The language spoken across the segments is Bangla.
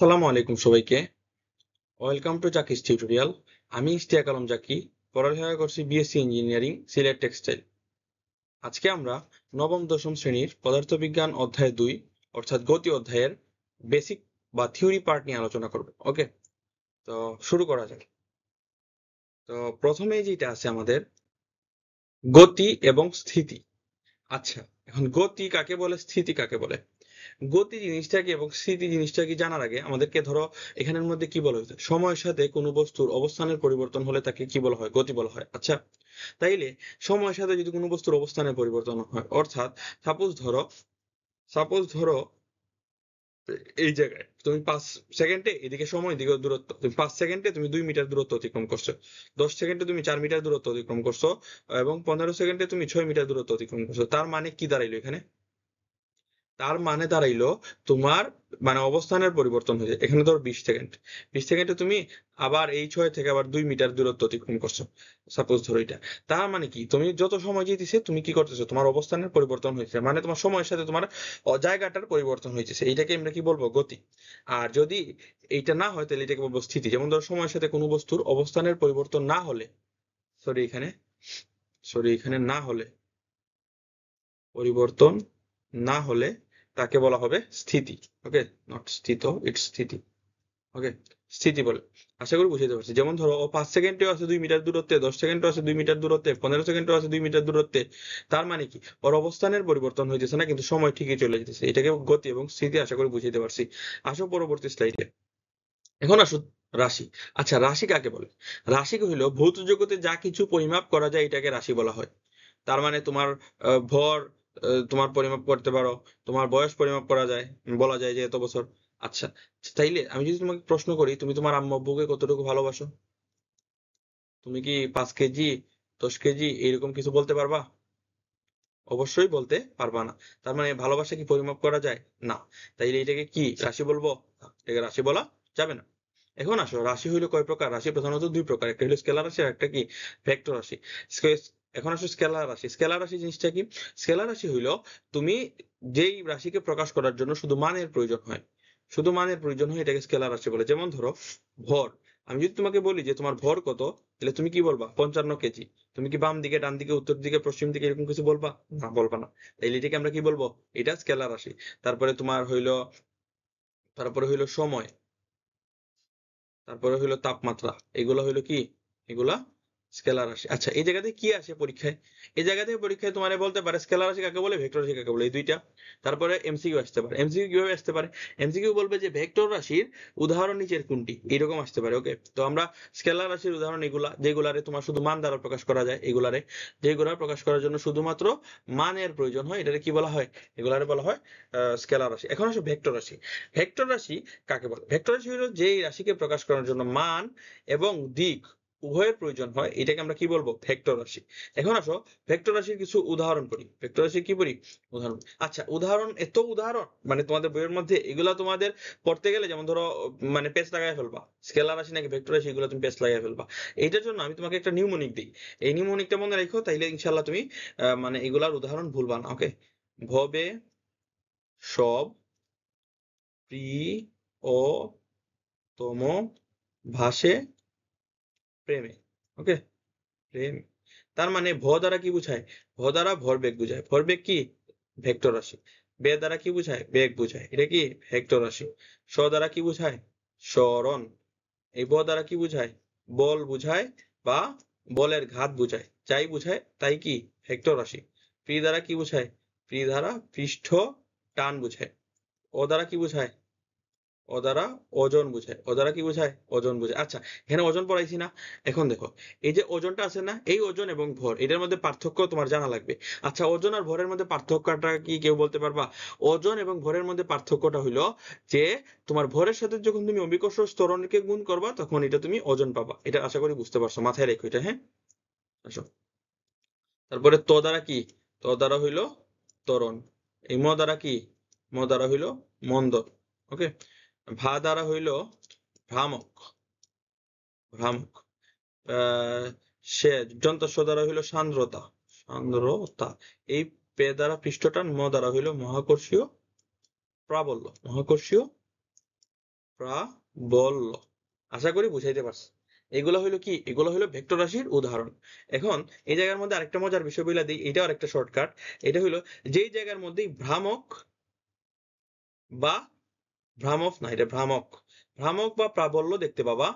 আসসালামু আলাইকুম সবাইকে। Welcome to Zaki's tutorial. আমি ইশতিয়াক আলম জাকি, পড়ালেখা করছি বিএসসি ইঞ্জিনিয়ারিং, সিলেট টেক্সটাইল। আজকে আমরা নবম দশম শ্রেণীর পদার্থবিজ্ঞান অধ্যায় 2 অর্থাৎ গতি অধ্যায়ের বেসিক বা থিওরি পার্ট নিয়ে আলোচনা করব। ওকে, তো শুরু করা যাক। তো প্রথমে যেটা আছে আমাদের গতি এবং স্থিতি। আচ্ছা, এখন গতি কাকে বলে, স্থিতি কাকে বলে? গতি জিনিসটা কি এবং স্থিতি জিনিসটা কি জানার আগে আমাদেরকে ধরো এখানের মধ্যে কি বলা হয়েছে, সময়ের সাথে কোনো বস্তুর অবস্থানের পরিবর্তন হলে তাকে কি বলা হয়? গতি বলা হয়। আচ্ছা, তাইলে সময়ের সাথে যদি কোনো বস্তুর অবস্থানের পরিবর্তন হয়, অর্থাৎ সাপোজ ধরো এই জায়গায় তুমি 5 সেকেন্ডে এদিকে সময় এদিকে দূরত্ব, তুমি 5 সেকেন্ডে তুমি 2 মিটার দূরত্ব অতিক্রম করছো, 10 সেকেন্ডে তুমি 4 মিটার দূরত্ব অতিক্রম করছো, এবং 15 সেকেন্ডে তুমি 6 মিটার দূরত্ব অতিক্রম করছো। তার মানে কি দাঁড়াইলো এখানে? তার মানে দাঁড়াইলো তোমার মানে অবস্থানের পরিবর্তন হয়েছে। এখানে ধরো 20 সেকেন্ড, 20 সেকেন্ডে তুমি আবার এই 6 থেকে আবার 2 মিটার দূরত্ব অতিক্রম করছো, সাপোজ ধরো এটা। তার মানে কি, তুমি যত সময় যেতেছে তুমি কি করতেছো, তোমার অবস্থানের পরিবর্তন হয়েছে, মানে তোমার সময়ের সাথে তোমার জায়গাটার পরিবর্তন হয়েছে, এইটাকে আমরা কি বলবো? গতি। আর যদি এইটা না হয় তাহলে এটাকে বলবো স্থিতি। যেমন ধরো সময়ের সাথে কোনো বস্তুর অবস্থানের পরিবর্তন না হলে, সরি এখানে না হলে, পরিবর্তন না হলে তাকে বলা হবে স্থিতি। ওকে, নট স্থিত, ইটস স্থিতি। ওকে, স্থিতি বলে। আশা করি বুঝতে পারছি। যেমন ধরো ও 5 সেকেন্ডেও আছে 2 মিটার দূরত্বে, 10 সেকেন্ডও আছে 2 মিটার দূরত্বে, 15 সেকেন্ডও আছে 2 মিটার দূরত্বে। তার মানে কি, ওর অবস্থানের পরিবর্তন হইতেছে না, কিন্তু সময় ঠিকই চলে যেতেছে। এটাকে গতি এবং স্থিতি আশা করি বুঝতে পারছি। আসো পরবর্তী স্লাইডে। এখন আসো রাশি। আচ্ছা, রাশি কাকে বলে? রাশি হইলো ভৌত জগতে যা কিছু পরিমাপ করা যায় এটাকে রাশি বলা হয়। তার মানে তোমার ভর তোমার পরিমাপ করতে পারো, তোমার বয়স পরিমাপ করা যায়, বলা যায় যে এত বছর। আচ্ছা, তাইলে আমি যদি তোমাকে প্রশ্ন করি, তুমি তোমার আম্মু আব্বুকে কতটুকু ভালোবাসো? তুমি কি 5 কেজি, 10 কেজি এরকম কিছু বলতে পারবা? অবশ্যই বলতে পারবা না। তার মানে ভালোবাসা কি পরিমাপ করা যায়? না। তাইলে এটাকে কি রাশি বলবো? না, এটাকে রাশি বলা যাবে না। এখন আসো, রাশি হইলো কয় প্রকার? রাশি প্রধানত 2 প্রকার, একটা হলো স্কেলার রাশি আর একটা কি ভেক্টর রাশি। এখন আসো স্কেলার রাশি। স্কেলার রাশি জিনিসটা কি? স্কেলার রাশি হইলো তুমি যেই রাশিকে প্রকাশ করার জন্য শুধু মানের প্রয়োজন হয়, শুধু মানের প্রয়োজন হয়, এটাকে স্কেলার রাশি বলে। যেমন ধরো ভর। আমি যদি তোমাকে বলি যে তোমার ভর কত, তাহলে তুমি কি বলবা? 55 কেজি। তুমি কি বাম দিকে, ডান দিকে, উত্তর দিকে, পশ্চিম দিকে এরকম কিছু বলবা? না, বলবা না। তাইলে এটাকে আমরা কি বলবো? এটা স্কেলার রাশি। তারপরে তোমার হইলো, তারপরে হইলো সময়, তারপরে হইলো তাপমাত্রা। এগুলো হইলো কি? এগুলা স্কেলার রাশি। আচ্ছা, এই জায়গাতে কি আসে পরীক্ষায়? এই জায়গা থেকে পরীক্ষায় তোমার বলতে পারে স্কেলার রাশি কাকে বলে, ভেক্টর রাশি কাকে বলে, এই দুইটা। তারপরে এমসিকিউ আসতে পারে। এমসিকিউ কিভাবে আসতে পারে? এমসিকিউ বলবে যে ভেক্টর রাশির উদাহরণ নিচের কোনটি, এরকম আসতে পারে। ওকে, তো আমরা স্কেলার রাশির উদাহরণ এগুলা, যেগুলারে তোমার শুধু মান দ্বারা প্রকাশ করা যায়, এগুলারে যেগুলা প্রকাশ করার জন্য শুধুমাত্র মানের প্রয়োজন হয়, এটাকে কি বলা হয়? এগুলারে বলা হয় স্কেলার রাশি। এখন আসো ভেক্টর রাশি। ভেক্টর রাশি কাকে বলে? ভেক্টর রাশি হলো যেই রাশিকে প্রকাশ করার জন্য মান এবং দিক উভয়ের প্রয়োজন হয়, এটাকে আমরা কি বলবো? ভেক্টর রাশি। এখন আসো ভেক্টর রাশির কিছু উদাহরণ করি। ভেক্টর রাশি কি বলি? উদাহরণ। আচ্ছা, উদাহরণ, এত উদাহরণ মানে তোমাদের বইয়ের মধ্যে এগুলা তোমাদের পড়তে গেলে যেমন ধরো মানে পেজ লাগাই ফেলবা, স্কেলার রাশি নাকি ভেক্টর রাশি, এগুলো তুমি পেজ লাগাই ফেলবা। এইটার জন্য আমি তোমাকে একটা নিউমোনিক দিই। এই নিউমোনিকটা মনে রেখো, তাইলে ইনশাল্লাহ তুমি মানে এগুলার উদাহরণ ভুলবা না। ওকে, ভবে, সব, প্রিয়তম, ভাসে, প্রেমে। ওকে, প্রেম। তার মানে ভ দ্বারা কি বুঝায়? ভ দ্বারা ভরবেগ বুঝায়। ভরবেগ কি? ভেক্টর রাশি। বে দ্বারা কি বুঝায়? বেগ বুঝায়। এটা কি? ভেক্টর রাশি। স দ্বারা কি বুঝায়? সরণ। এই ব দ্বারা কি বুঝায়? বল বুঝায় বা বলের ঘাত বুঝায়। যাই বুঝায় তাই কি? ভেক্টর রাশি। প্রি দ্বারা কি বুঝায়? প্রি দ্বারা পৃষ্ঠ টান বুঝায়। ও দ্বারা কি বুঝায়? ও দ্বারা ওজন বুঝায়। ও দ্বারা কি বুঝায়? ওজন বুঝায়। আচ্ছা, এখানে ওজন পড়াইছি না? এখন দেখো, এই যে ওজনটা আছে না, এই ওজন এবং ভর এটার মধ্যে পার্থক্য তোমার জানা লাগবে। আচ্ছা, ওজন আর ভরের মধ্যে পার্থক্যটা কি কেউ বলতে পারবা? ওজন এবং ভরের মধ্যে পার্থক্যটা হইলো যে তোমার ভরের সাথে যখন তুমি অভিকর্ষ ত্বরণকে গুণ করবা তখন এটা তুমি ওজন পাবা। এটা আশা করি বুঝতে পারছো, মাথায় রেখো এটা। হ্যাঁ, আসো। তারপরে ত দ্বারা কি? ত দ্বারা হইলো ত্বরণ। এই ম দ্বারা কি? ম দ্বারা হইলো মন্দন। ওকে, ভা দ্বারা হইল ভ্রামক, ভ্রামক। আহ সে যন্ত্র দ্বারা হইল সান্দ্রতা, সান্দ্রতা। এই পে দ্বারা পৃষ্ঠটান, ম দ্বারা হইল মহাকর্ষীয় প্রাবল্য, মহাকর্ষীয় প্রাবল্য। আশা করি বুঝাইতে পারছি। এগুলো হইলো কি, এগুলো হইলো ভেক্টর রাশির উদাহরণ। এখন এই জায়গার মধ্যে আরেকটা মজার বিষয় বলে দিই, এটাও আরেকটা শর্টকাট। এটা হইলো যেই জায়গার মধ্যেই ভ্রামক বা ভ্রামক না, এটা ভ্রামক, ভ্রামক বা প্রাবল্য দেখতে পাবা,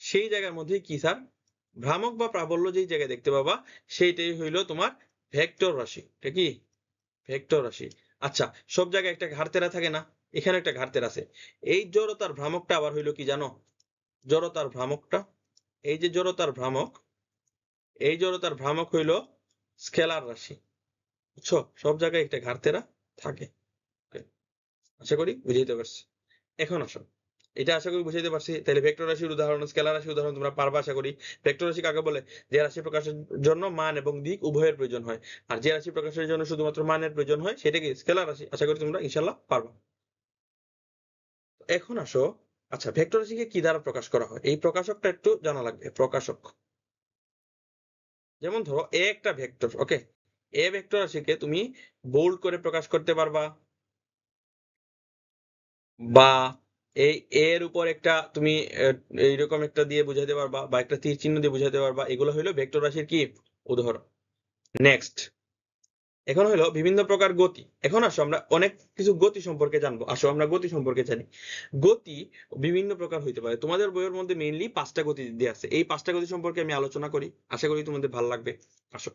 সেই জায়গার মধ্যে কি স্যার, ভ্রামক বা প্রাবল্য যেই জায়গায় দেখতে পাবা সেইটাই হইলো তোমার ভেক্টর রাশি। এটা কি ভেক্টর রাশি। আচ্ছা, সব জায়গায় একটা ঘাড়তেরা থাকে না, এখানে একটা ঘাড়তেরা আছে। এই জড়তার ভ্রামকটা আবার হইলো কি জানো, জড়তার ভ্রামকটা, এই যে জড়তার ভ্রামক, এই জড়তার ভ্রামক হইলো স্কেলার রাশি। বুঝছো, সব জায়গায় একটা ঘাড়তেরা থাকে। Okay, আশা করি বুঝাইতে পারছি। এখন আসো, এটা আশা করি বুঝাইতে পারছি। তাহলে ভেক্টর রাশির উদাহরণ, স্কেলার রাশির উদাহরণ তোমরা পারবা আশা করি। ভেক্টর রাশি কাকে বলে, যে রাশি প্রকাশের জন্য মান এবং দিক উভয়ের প্রয়োজন হয়, আর যে রাশি প্রকাশের জন্য শুধুমাত্র মানের প্রয়োজন হয় সেটা কি স্কেলার রাশি। আশা করি তোমরা ইনশাল্লাহ পারবা। এখন আসো, আচ্ছা ভেক্টর রাশিকে কি দ্বারা প্রকাশ করা হয়, এই প্রকাশকটা একটু জানা লাগবে। প্রকাশক, যেমন ধরো এ একটা ভেক্টর, ওকে, এ ভেক্টর রাশিকে তুমি বোল্ড করে প্রকাশ করতে পারবা, বা এই এর উপর একটা তুমি এইরকম একটা দিয়ে বুঝাইতে পারবা, বা একটা তীর চিহ্ন দিয়ে বুঝাইতে পারবা। এগুলো হলো ভেক্টর রাশির কি উদাহরণ। নেক্সট, এখন হলো বিভিন্ন প্রকার গতি। এখন আসো আমরা অনেক কিছু গতি সম্পর্কে জানবো। আসো আমরা গতি সম্পর্কে জানি। গতি বিভিন্ন প্রকার হইতে পারে। তোমাদের বইয়ের মধ্যে মেইনলি 5টা গতি দিয়ে আছে, এই 5টা গতি সম্পর্কে আমি আলোচনা করি, আশা করি তোমাদের ভালো লাগবে। আসো,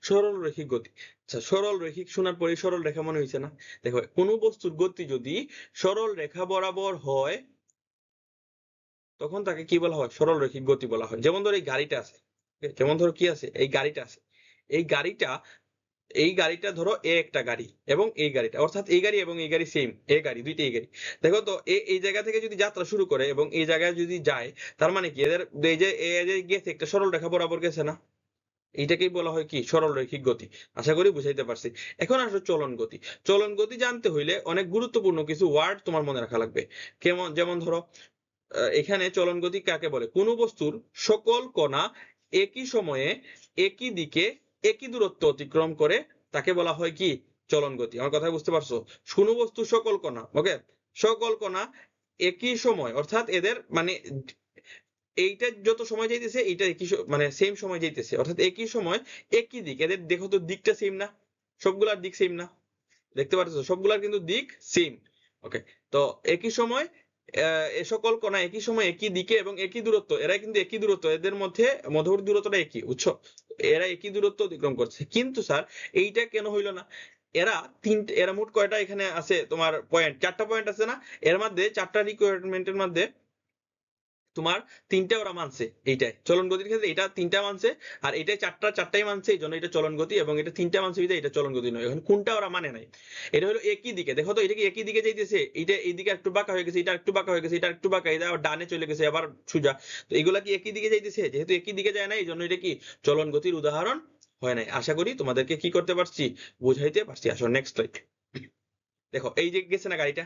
সরল রৈখিক গতি। আচ্ছা, সরল রৈখিক শোনার পরে সরল রেখা মনে হয়েছে না? দেখো, কোনো বস্তুর গতি যদি সরল রেখা বরাবর হয় তখন তাকে কি বলা হয়, সরল রৈখিক গতি বলা হয়। যেমন ধরো এই গাড়িটা আছে, যেমন ধরো কি আছে, এই গাড়িটা আছে, এই গাড়িটা, এই গাড়িটা ধরো এ একটা গাড়ি, এবং এই গাড়িটা, অর্থাৎ এই গাড়ি এবং এই গাড়ি সেম, এ গাড়ি, দুইটাই গাড়ি। দেখো তো এই জায়গা থেকে যদি যাত্রা শুরু করে এবং এই জায়গায় যদি যায়, তার মানে কি এদের এই যে এ যে গেছে একটা সরল রেখা বরাবর গেছে না, এইটাকেই বলা হয় কি সরল রৈখিক গতি। আশা করি বুঝাইতে পারছি। এখন আসো চলন গতি। চলন গতি জানতে হইলে অনেক গুরুত্বপূর্ণ কিছু ওয়ার্ড তোমার মনে রাখা লাগবে। কেমন, যেমন ধরো এখানে চলন গতি কাকে বলে, কোন বস্তুর সকল কণা একই সময়ে একই দিকে একই দূরত্ব অতিক্রম করে তাকে বলা হয় কি চলন গতি। আমার কথা বুঝতে পারছো? কোন বস্তু সকল কণা, ওকে, সকল কণা একই সময়, অর্থাৎ এদের মানে এইটা যত সময় যাইতেছে এইটা একই মানে সেম সময় যাইতেছে, অর্থাৎ একই সময় একই দিক, এদের দেখো তো দিকটা সেম না, সবগুলার দিক সেম না, দেখতে পাচ্ছ সবগুলার কিন্তু দিক সেম। ওকে, তো একই সময় এ সকল কণা একই সময় একই দিকে এবং একই দূরত্ব, এরা কিন্তু একই দূরত্ব, এদের মধ্যে মধ্যবর্তী দূরত্বটা একই, বুঝছো? এরা একই দূরত্ব অতিক্রম করছে, কিন্তু স্যার এইটা কেন হইলো না? এরা তিনটে, এরা মোট কয়টা এখানে আছে তোমার পয়েন্ট, 4টা পয়েন্ট আছে না? এর মধ্যে 4টা রিকোয়ারমেন্টের মধ্যে তোমার 3টা ওরা মানছে, এইটাই চলন গতির ক্ষেত্রে এটা 3টা মানছে, আর এটাই 4টাই মানছে, এই জন্য এটা চলন গতি, এবং এটা 3টা মানছে বিধায় এটা চলন গতি নয়। এখন কোনটা ওরা মানে নাই? এটা হলো একই দিকে, দেখো তো এটা কি একই দিকে যাইতেছে, এটা এইদিকে একটু বাঁকা হয়ে গেছে, এটা একটু বাঁকা হয়ে গেছে, এটা একটু বাঁকা, এটা আবার ডানে চলে গেছে, আবার সোজা। তো এগুলা কি একই দিকে যাইতেছে? যেহেতু একই দিকে যায় না, এই জন্য এটা কি চলন গতির উদাহরণ হয় নাই। আশা করি তোমাদেরকে কি করতে পারছি, বুঝাইতে পারছি। আসো নেক্সট স্লাইড। দেখো এই যে গেছে না গাড়িটা,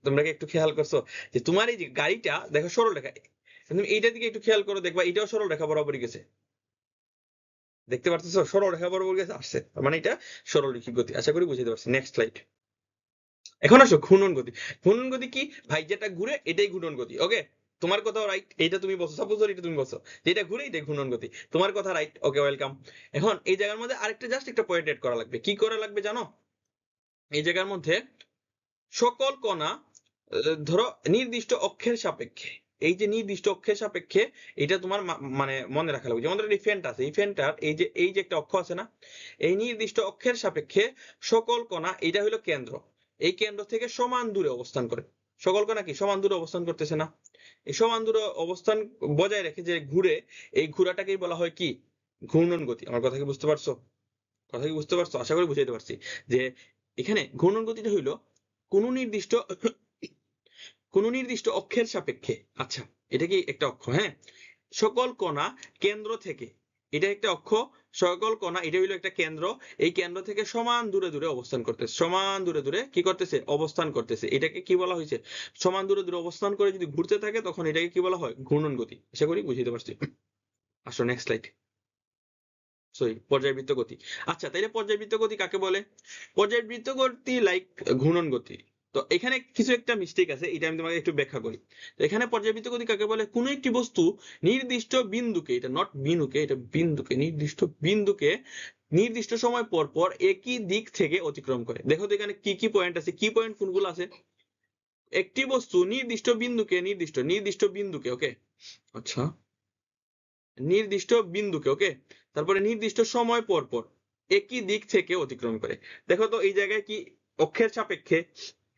তোমরা কি একটু খেয়াল করছো যে তোমার এই যে গাড়িটা দেখো সরল রেখা, তুমি এইটার দিকে একটু খেয়াল করো, দেখবা এটাও সরল রেখা বরাবরই গেছে, দেখতে পারতেছো সরল রেখা বরাবর গেছে আসছে, তার মানে এটা সরল রৈখিক গতি। আশা করি বুঝতে পারছি। Next slide. এখন আসো ঘূর্ণন গতি। ঘূর্ণন গতি কি ভাই, যেটা ঘুরে এটাই ঘূর্ণন গতি। ওকে, তোমার কথাও রাইট, এইটা তুমি বলছো, সাপোজ এটা তুমি বলছো যেটা ঘুরে এটাই ঘূর্ণন গতি, তোমার কথা রাইট, ওকে ওয়েলকাম। এখন এই জায়গার মধ্যে আরেকটা জাস্ট একটা পয়েন্ট এড করা লাগবে। কি করা লাগবে জানো? এই জায়গার মধ্যে সকল কণা ধরো নির্দিষ্ট অক্ষের সাপেক্ষে, এই যে নির্দিষ্ট অক্ষের সাপেক্ষে, এটা তোমার মানে মনে রাখা লাগবে। যেমন ধরো এই ফ্যানটা আছে, এই ফ্যানটার এই যে একটা অক্ষ আছে না, এই নির্দিষ্ট অক্ষের সাপেক্ষে সকল কণা, এটা হলো কেন্দ্র, এই কেন্দ্র থেকে সমান দূরে অবস্থান করে। সকল কণা কি সমান দূরে অবস্থান করতেছে না? এই সমান দূরে অবস্থান বজায় রেখে যে ঘুরে, এই ঘোরাটাকেই বলা হয় কি ঘূর্ণন গতি। আমার কথা কি বুঝতে পারছো? কথা কি বুঝতে পারছো? আশা করি বুঝাইতে পারছি যে এখানে ঘূর্ণন গতিটা হইলো কোন নির্দিষ্ট অক্ষের সাপেক্ষে। আচ্ছা, এটা কি একটা অক্ষ, হ্যাঁ, সকল কণা কেন্দ্র থেকে, এটা একটা অক্ষ, সকল কণা এটা হইলো একটা কেন্দ্র, এই কেন্দ্র থেকে সমান দূরে দূরে অবস্থান করতেছে, সমান দূরে দূরে কি করতেছে অবস্থান করতেছে, এটাকে কি বলা হয়েছে সমান দূরে দূরে অবস্থান করে যদি ঘুরতে থাকে তখন এটাকে কি বলা হয় ঘূর্ণন গতি। আশা করি বুঝতে পারছি। আসো নেক্সট স্লাইড। সরি, পর্যায়বৃত্ত গতি। আচ্ছা, তাইলে পর্যায়বৃত্ত গতি কাকে বলে? পর্যায়বৃত্ত গতি লাইক ঘূর্ণন গতি, তো এখানে কিছু একটা মিস্টেক আছে, এটা আমি তোমাকে একটু ব্যাখ্যা করি। তো এখানে পর্যাবৃত্ত গতি কাকে বলে? কোন একটি বস্তু নির্দিষ্ট বিন্দুকে, এটা নট বিনুকে, এটা বিন্দুকে, নির্দিষ্ট বিন্দুকে নির্দিষ্ট সময় পর পর একই দিক থেকে অতিক্রম করে। দেখো তো এখানে কি কি পয়েন্ট আছে, কি পয়েন্ট কোনগুলো আছে? একটি বস্তু নির্দিষ্ট বিন্দুকে, নির্দিষ্ট বিন্দুকে, ওকে, আচ্ছা, নির্দিষ্ট বিন্দুকে, ওকে, তারপরে নির্দিষ্ট সময় পর পর একই দিক থেকে অতিক্রম করে। দেখো তো এই জায়গায় কি অক্ষের সাপেক্ষে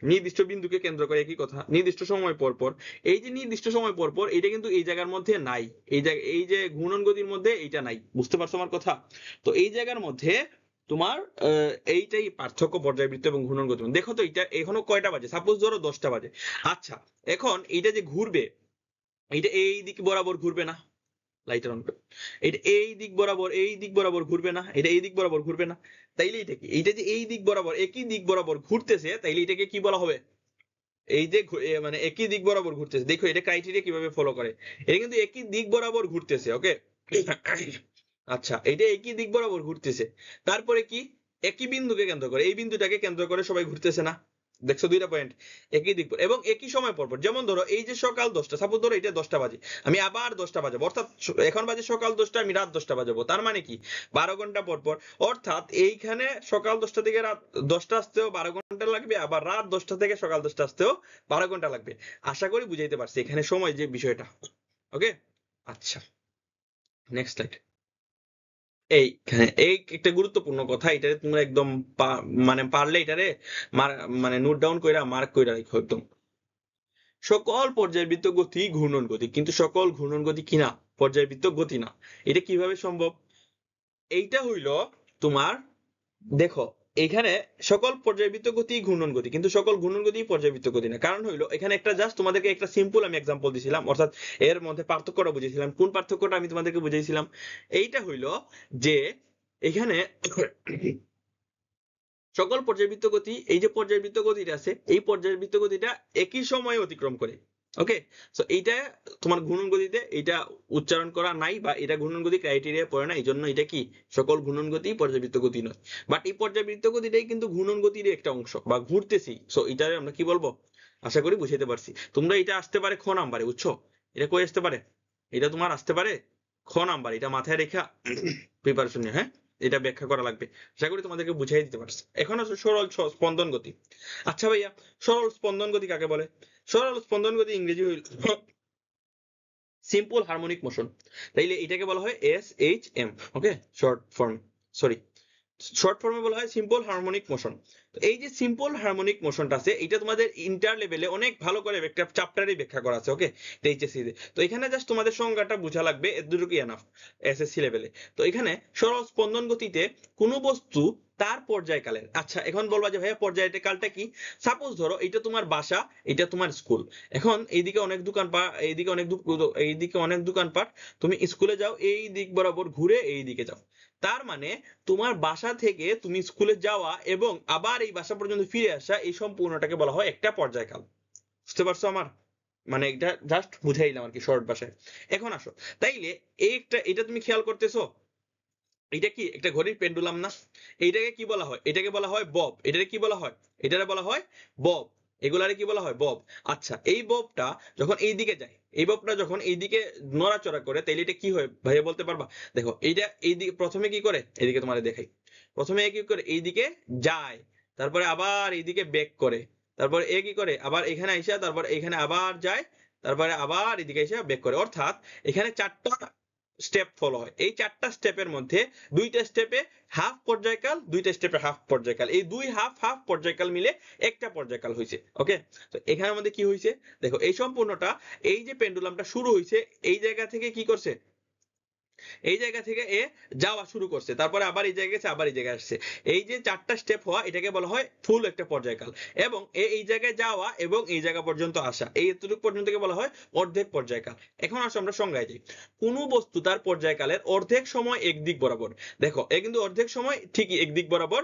নির্দিষ্ট বিন্দুকে কেন্দ্র করে, একই কথা, নির্দিষ্ট সময় পর পর। এই যে নির্দিষ্ট সময় পর পর, এটা কিন্তু এই জায়গার মধ্যে নাই, এই জায়গা, এই যে ঘূর্ণন গতির মধ্যে এইটা নাই, বুঝতে পারছো আমার কথা? তো এই জায়গার মধ্যে তোমার এইটাই পার্থক্য পর্যায়বৃত্ত এবং ঘূর্ণন গতি। দেখো তো এটা এখনো কয়টা বাজে, সাপোজ ধরো 10টা বাজে। আচ্ছা, এখন এইটা যে ঘুরবে, এইটা এই দিক বরাবর ঘুরবে না, লাইটার অন করে, এটা এই দিক বরাবর, এই দিক বরাবর ঘুরবে না, এটা এই দিক বরাবর ঘুরবে না। তাইলে এটা কি, এইটা যে এই দিক বরাবর, একই দিক বরাবর ঘুরতেছে, তাইলে এটাকে কি বলা হবে? এই যে মানে একই দিক বরাবর ঘুরতেছে, দেখো এটা ক্রাইটেরিয়া কিভাবে ফলো করে, এটা কিন্তু একই দিক বরাবর ঘুরতেছে, ওকে। আচ্ছা, এটা একই দিক বরাবর ঘুরতেছে, তারপরে কি একই বিন্দুকে কেন্দ্র করে, এই বিন্দুটাকে কেন্দ্র করে সবাই ঘুরতেছে না? দেখছো দুইটা পয়েন্ট, একই দিক এবং একই সময় পরপর। যেমন ধরো এই যে সকাল 10টা, সাপোজ ধরো এটা 10টা বাজে, আমি আবার 10টা বাজাবো, অর্থাৎ এখন বাজে সকাল 10টা, আমি রাত 10টা বাজাবো, তার মানে কি 12 ঘন্টা পর পর। অর্থাৎ এইখানে সকাল 10টা থেকে রাত 10টা আসতেও 12 ঘন্টা লাগবে, আবার রাত 10টা থেকে সকাল 10টা আসতেও 12 ঘন্টা লাগবে। আশা করি বুঝাইতে পারছি এখানে সময় যে বিষয়টা, ওকে। আচ্ছা, নেক্সট স্লাইড। এইখানে এই একটা গুরুত্বপূর্ণ কথা, এটা তোমরা একদম মানে পারলে এটারে মানে নোট ডাউন কইরা মার্ক কইরা রাখো একদম। সকল পর্যায়বৃত্ত গতি ঘূর্ণন গতি, কিন্তু সকল ঘূর্ণন গতি কিনা পর্যায়বৃত্ত গতি না। এটা কিভাবে সম্ভব? এইটা হইল তোমার, দেখো এখানে সকল পর্যায়বৃত্ত গতি ঘূর্ণন গতি, কিন্তু সকল ঘূর্ণন গতি পর্যায়বৃত্ত গতি না। কারণ হইলো এখানে একটা জাস্ট তোমাদেরকে একটা সিম্পল আমি এক্সাম্পল দিছিলাম, অর্থাৎ এর মধ্যে পার্থক্যটা বুঝিয়েছিলাম। কোন পার্থক্যটা আমি তোমাদেরকে বুঝিয়েছিলাম? এইটা হইলো যে এখানে সকল পর্যায়বৃত্ত গতি, এই যে পর্যায়বৃত্ত গতিটা আছে, এই পর্যায়বৃত্ত গতিটা একই সময়ে অতিক্রম করে, ওকে। সো এইটা তোমার ঘূর্ণন গতিতে এটা উচ্চারণ করা নাই, বা এটা ঘূর্ণন গতি ক্রাইটেরিয়া পড়ে না, এই জন্য এটা কি সকল ঘূর্ণন গতি পর্যায়বৃত্ত গতি নয়। বাট এই পর্যায়বৃত্ত গতিটাই কিন্তু ঘূর্ণন গতির একটা অংশ, বা ঘুরতেছি, সো এটারে আমরা কি বলবো? আশা করি বুঝাইতে পারছি। তোমরা এটা আসতে পারে খ নাম্বারে, বুঝছো? এটা কই আসতে পারে? এটা তোমার আসতে পারে খ নাম্বার, এটা মাথায় রেখা প্রিপারেশন নিয়ে, হ্যাঁ, এটা ব্যাখ্যা করা লাগবে। আশা করি তোমাদেরকে বুঝাই দিতে পারছি। এখন আছে সরল স্পন্দন গতি। আচ্ছা ভাইয়া, সরল স্পন্দন গতি কাকে বলে? সরল স্পন্দন গতি ইংরেজি হইল সিম্পল হারমোনিক মোশন। তাইলে এটাকে বলা হয় SHM, ওকে, শর্ট ফর্ম, সরি, শর্ট ফর্মে বলা হয় সিম্পল হারমোনিক মোশন। এই যে সিম্পল হারমোনিক মোশনটা আছে, এটা তোমাদের ইন্টার লেভেলে অনেক ভালো করে একটা চ্যাপ্টারে ব্যাখ্যা করা আছে, ওকে, এইচএসসি তে। তো এখানে জাস্ট তোমাদের সংজ্ঞাটা বোঝা লাগবে, এতটুকুই এনাফ এসএসসি লেভেলে। তো এখানে সরল স্পন্দন গতিতে কোনো বস্তু তার পর্যায়কালের, আচ্ছা এখন বলবা যে ভাইয়া পর্যায়টা কালটা কি? সাপোজ ধরো এটা তোমার বাসা, এটা তোমার স্কুল। এখন এইদিকে অনেক দোকানপাট, এইদিকে অনেক দোকানপাট, তুমি স্কুলে যাও, এই দিক বরাবর ঘুরে এই দিকে যাও। তার মানে তোমার বাসা থেকে তুমি স্কুলে যাওয়া এবং আবার এই বাসা পর্যন্ত ফিরে আসা, এই সম্পূর্ণটাকে বলা হয় একটা পর্যায়কাল। বুঝতে পারছো আমার মানে? এটা জাস্ট বুঝাইলাম আর কি শর্ট ভাষায়। এখন আসো, তাইলে এটা তুমি খেয়াল করতেছো, এটা কি একটা ঘড়ির পেন্ডুলাম না? এইটাকে কি বলা হয়? এটাকে বলা হয় বব। এটাকে কি বলা হয়? এটাকে বলা হয় বব। এগুলারে কি বলা হয়? বব। আচ্ছা, এই ববটা যখন এই দিকে যায়, এই ববটা যখন এইদিকে নড়াচড়া করে, তাইলে এটা কি হয় ভাইয়া বলতে পারবা? দেখো এইটা এইদিকে প্রথমে কি করে, এদিকে তোমাদের দেখাই, প্রথমে কি করে এইদিকে যায়, তারপরে আবার এইদিকে ব্যাক করে, তারপরে কি করে আবার এখানে আইসা, তারপর এখানে আবার যায়, তারপরে আবার এদিকে এসে ব্যাক করে। অর্থাৎ এখানে চারটা স্টেপ ফলো হয়। এই চারটা স্টেপের মধ্যে দুইটা স্টেপে হাফ পর্যায়কাল, দুইটা স্টেপে হাফ পর্যায়কাল, এই দুই হাফ হাফ পর্যায়কাল মিলে একটা পর্যায়কাল হয়েছে, ওকে। তো এখানে আমাদের কি হয়েছে, দেখো এই সম্পূর্ণটা, এই যে পেন্ডুলামটা শুরু হয়েছে এই জায়গা থেকে কি করছে, এই জায়গা থেকে এ যাওয়া শুরু করছে, তারপরে আবার এই জায়গায় গেছে, আবার এই জায়গায় আসছে। এই যে চারটা স্টেপ হওয়া, এটাকে বলা হয় ফুল একটা পর্যায়কাল। এবং এই জায়গায় যাওয়া এবং এই জায়গা পর্যন্ত আসা, এই এতটুকু পর্যন্তকে বলা হয় অর্ধেক পর্যায়কাল। এখন আসো আমরা সংজ্ঞায় যাই। কোন বস্তু তার পর্যায়কালের অর্ধেক সময় একদিক বরাবর, দেখো এ কিন্তু অর্ধেক সময় ঠিকই একদিক বরাবর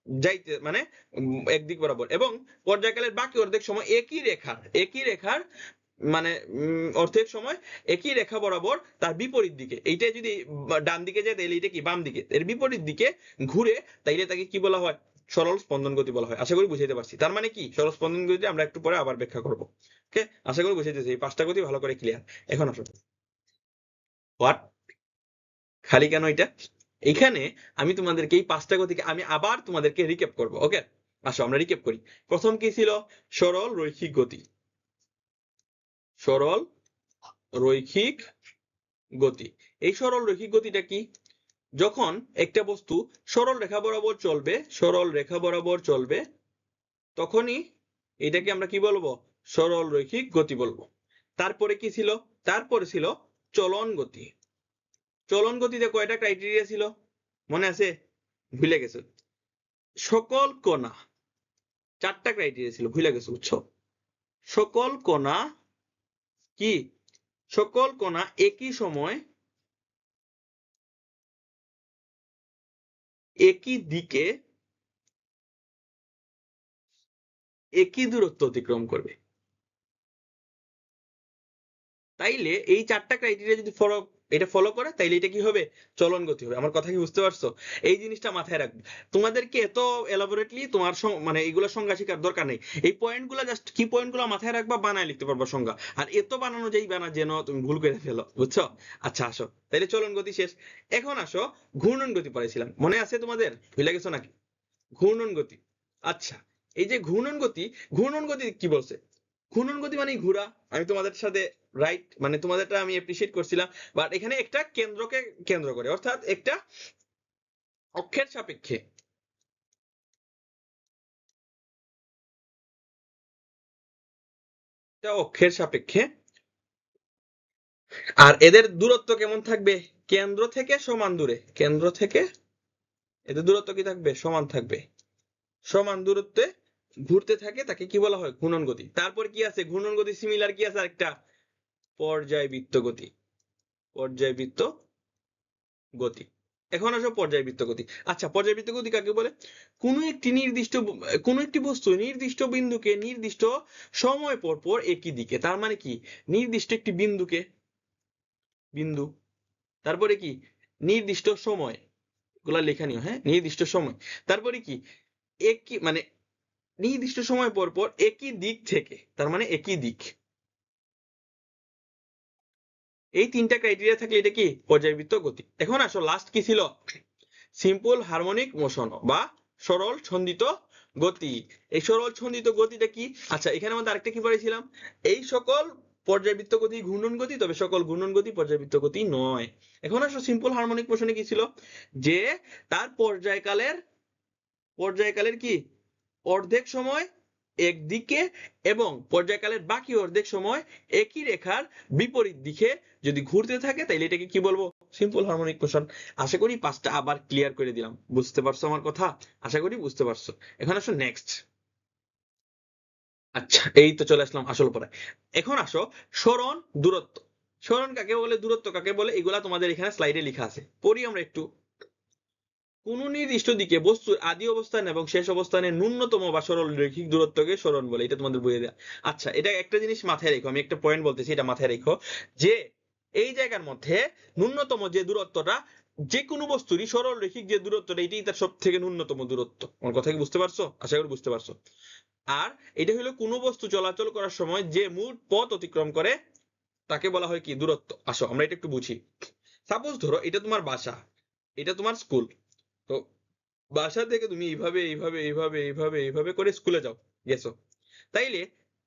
যাইতে, মানে একদিক বরাবর, এবং পর্যায়কালের বাকি অর্ধেক সময় একই রেখার মানে অর্ধেক সময় একই রেখা বরাবর তার বিপরীত দিকে, এইটা যদি ডান দিকে যায় তাহলে এটা কি বাম দিকে, এর বিপরীত দিকে ঘুরে, তাইলে তাকে কি বলা হয়? সরল স্পন্দন গতি বলা হয়। আশা করি বুঝাইতে পারছি। তার মানে কি, সরল স্পন্দন গতি আমরা একটু পরে আবার ব্যাখ্যা করব। ওকে, আশা করি বুঝাইতেছি। এই 5টা গতি ভালো করে ক্লিয়ার। এখন আসো, হোয়াট, খালি কেন এটা? এইখানে আমি তোমাদেরকে এই 5টা গতিকে আমি আবার তোমাদেরকে রিক্যাপ করব। ওকে, আসো আমরা রিক্যাপ করি। প্রথম কি ছিল? সরল রৈখিক গতি। সরল রৈখিক গতি। এই সরল রৈখিক গতিটা কি? যখন একটা বস্তু সরল রেখা বরাবর চলবে, সরল রেখা বরাবর চলবে, তখনই এটাকে আমরা কি বলবো? সরল রৈখিক গতি বলবো। তারপরে কি ছিল? তারপরে ছিল চলন গতি। চলন গতিতে কয়টা ক্রাইটেরিয়া ছিল মনে আছে? ভুলে গেছো? সকল কণা, 4টা ক্রাইটেরিয়া ছিল, ভুলে গেছো, বুঝছো? সকল কণা কি? সকল কণা একই সময় একই দিকে একই দূরত্ব অতিক্রম করবে। তাইলে এই 4টা ক্রাইটেরিয়া যদি এটা ফলো করে, তাইলে এটা কি হবে? চলন গতি হবে। আমার কথা কি বুঝতে পারছো? এই জিনিসটা মাথায় রাখবে। তোমাদেরকে এত এলাবোরেটলি তোমার মানে এইগুলো সংজ্ঞা শেখার দরকার নেই। এই পয়েন্টগুলো জাস্ট কি পয়েন্টগুলো মাথায় রাখবা, বানায় লিখতে পারবা সংজ্ঞা। আর এত বানানো যাই বানা যেন তুমি ভুল করে ফেলো, বুঝছো? আচ্ছা আসো, তাইলে চলন গতি শেষ। এখন আসো, ঘূর্ণন গতি পড়াইছিলাম, মনে আছে তোমাদের? ভুলে গেছো নাকি? ঘূর্ণন গতি। আচ্ছা, এই যে ঘূর্ণন গতি, ঘূর্ণন গতি কি বলছে? ঘূর্ণন গতি মানে ঘোরা। আমি তোমাদের সাথে রাইট, মানে তোমাদেরটা আমি এপ্রিসিয়েট করছিলাম, বাট এখানে একটা কেন্দ্রকে কেন্দ্র করে, অর্থাৎ একটা অক্ষের সাপেক্ষে, একটা অক্ষের সাপেক্ষে। আর এদের দূরত্ব কেমন থাকবে? কেন্দ্র থেকে সমান দূরে, কেন্দ্র থেকে এদের দূরত্ব কি থাকবে? সমান থাকবে। সমান দূরত্বে ঘুরতে থাকে, তাকে কি বলা হয়? ঘূর্ণন গতি। তারপর কি আছে? ঘূর্ণন গতি সিমিলার কি আছে আরেকটা? পর্যায়বৃত্ত গতি। পর্যায়বৃত্ত গতি। এখন আসো পর্যায়বৃত্ত গতি। আচ্ছা, পর্যায়বৃত্ত গতি কাকে বলে? কোনো একটি বস্তু নির্দিষ্ট বিন্দুকে নির্দিষ্ট সময় পর পর একই দিকে, তার মানে কি নির্দিষ্ট একটি বিন্দুকে, বিন্দু, তারপরে কি নির্দিষ্ট সময়, গুলা লেখা নিও, হ্যাঁ, নির্দিষ্ট সময়, তারপরে কি একই মানে নির্দিষ্ট সময় পর পর একই দিক থেকে, তার মানে একই দিক। এই 3টা ক্রাইটেরিয়া থাকলে এটা কি? পর্যায়বৃত্ত গতি। এখন আসো, লাস্ট কি ছিল? সিম্পল হারমোনিক মোশন বা সরল ছন্দিত গতি। এই সরল ছন্দিত গতিটা কি? আচ্ছা, এখানে আমাদের আরেকটা কি পড়েছিলাম? এই সকল পর্যায়বৃত্ত গতি ঘূর্ণন গতি, তবে সকল ঘূর্ণন গতি পর্যায়বৃত্ত গতি নয়। এখন আসো, সিম্পল হারমোনিক মোশনে কি ছিল? যে তার পর্যায়কালের কি অর্ধেক সময় একদিকে এবং পর্যায়কালের বাকি অর্ধেক সময় একই রেখার বিপরীত দিকে যদি ঘুরতে থাকে, তাইলে এটাকে কি বলবো? Simple harmonic motion. আশা করি 5টা আবার ক্লিয়ার করে দিলাম। বুঝতে পারছো আমার কথা? আশা করি বুঝতে পারছো। এখন আসো নেক্সট। আচ্ছা, এই তো চলে আসলাম আসল পড়ায়। এখন আসো, সরণ দূরত্ব। সরণ কাকে বলে, দূরত্ব কাকে বলে, এগুলা তোমাদের এখানে স্লাইডে লেখা আছে, পড়ি আমরা একটু। কোন নির্দিষ্ট দিকে বস্তুর আদি অবস্থান এবং শেষ অবস্থানের ন্যূনতম বা সরল রৈখিক দূরত্বকে সরণ বলে। এটা তোমাদের বইয়ে দেয়া। আচ্ছা, এটা একটা জিনিস মাথায় রেখো, আমি একটা পয়েন্ট বলতেছি, এটা মাথায় রেখো যে এই জায়গার মধ্যে ন্যূনতম যে দূরত্বটা, যে কোনো বস্তুরই সরল রৈখিক যে দূরত্বটা, এটাই তার সব থেকে ন্যূনতম দূরত্ব। আমার কথা কি বুঝতে পারছো? আশা করি বুঝতে পারছো। আর এটা হলো কোনো বস্তু চলাচল করার সময় যে মোট পথ অতিক্রম করে, তাকে বলা হয় কি? দূরত্ব। আসো আমরা এটা একটু বুঝি। সাপোজ ধরো এটা তোমার বাসা, এটা তোমার স্কুল। তো বাসা থেকে তুমি এইভাবে এইভাবে এইভাবে এইভাবে এইভাবে করে স্কুলে যাও, গেছো। তাইলে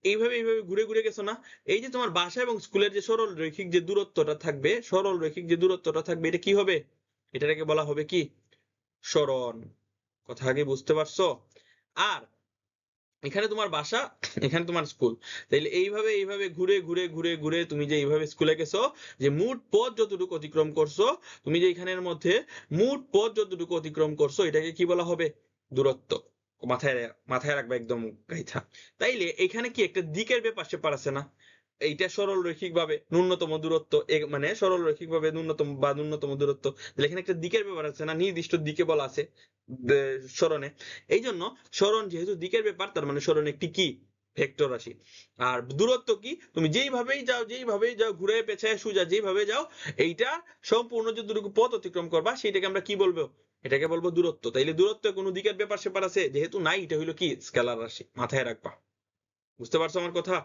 এইভাবে এইভাবে ঘুরে ঘুরে গেছো না? এই যে তোমার বাসা এবং স্কুলের যে সরল রৈখিক যে দূরত্বটা থাকবে, সরল রৈখিক যে দূরত্বটা থাকবে, এটা কি হবে? এটাকে বলা হবে কি? সরণ। কথা কি বুঝতে পারছো? আর এখানে তোমার বাসা, এখানে তোমার স্কুল। তাইলে এইভাবে এইভাবে ঘুরে ঘুরে ঘুরে ঘুরে তুমি যে এইভাবে স্কুলে গেছো, যে মোট পথ যতটুকু অতিক্রম করছো, তুমি যে এখানের মধ্যে মোট পথ যতটুকু অতিক্রম করছো, এটাকে কি বলা হবে? দূরত্ব। মাথায় মাথায় রাখবে একদম গাইথা। তাইলে এখানে কি একটা দিকের ব্যাপার স্যাপার আছে না? এইটা সরল রৈখিক ভাবে ন্যূনতম দূরত্ব, মানে সরল রৈখিক ভাবে ন্যূনতম বা ন্যূনতম দূরত্ব, তাহলে এখানে একটা দিকের ব্যাপার আছে না? নির্দিষ্ট দিকে বলা আছে সরণে। এই জন্য সরণ যেহেতু দিকের ব্যাপার, তার মানে সরণ একটি কি? ভেক্টর রাশি। আর দূরত্ব কি? তুমি যেইভাবেই যাও, যেইভাবেই যাও, ঘুরে পেছায় সোজা যেইভাবে যাও, এইটা সম্পূর্ণ যতটুকু পথ অতিক্রম করবা, সেইটাকে আমরা কি বলবো? এটাকে বলবো দূরত্ব। তাইলে দূরত্ব কোনো দিকের ব্যাপার স্যাপার আছে? যেহেতু নাই, এটা হইলো কি স্কেলার রাশি, মাথায় রাখবা। বুঝতে পারছো আমার কথা?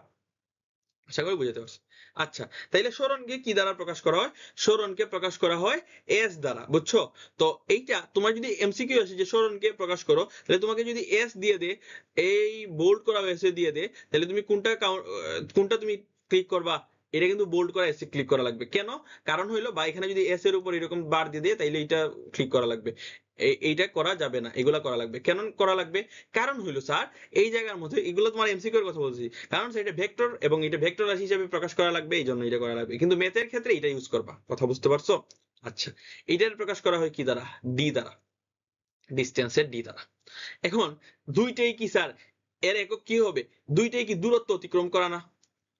আশা করি বুঝতে পারছো। আচ্ছা, তাইলে সরণকে কি দ্বারা প্রকাশ করা হয়? সরণকে প্রকাশ করা হয় এস দ্বারা, বুঝছো? তো এইটা তোমার যদি এমসিকিউ আসে যে সরণকে প্রকাশ করো, তাহলে তোমাকে যদি এস দিয়ে দে, এই বোল্ড করা হয়েছে দিয়ে দে, তাহলে তুমি কোনটা তুমি ক্লিক করবা? এটা কিন্তু বোল্ড করা এসে ক্লিক করা লাগবে। কেন? কারণ হইলো বা এখানে যদি এস এর উপর এরকম বার দিয়ে দেয়, তাইলে এটা ক্লিক করা লাগবে। এইটা করা যাবে না, এগুলা করা লাগবে। কেন করা লাগবে? কারণ হইলো স্যার, এই জায়গার মধ্যে এগুলো তোমার এমসিকিউ এর কথা বলছি, কারণ এটা ভেক্টর এবং এটা ভেক্টর রাশি হিসেবে প্রকাশ করা লাগবে, এই জন্য এটা করা লাগবে। কিন্তু ম্যাথের ক্ষেত্রে এটা ইউজ করবা, কথা বুঝতে পারছো? আচ্ছা, এটার প্রকাশ করা হয় কি দ্বারা? ডি দ্বারা, ডিস্টেন্সের ডি দ্বারা। এখন দুইটাই কি স্যার, এর একক কি হবে? দুইটাই কি দূরত্ব অতিক্রম করা না?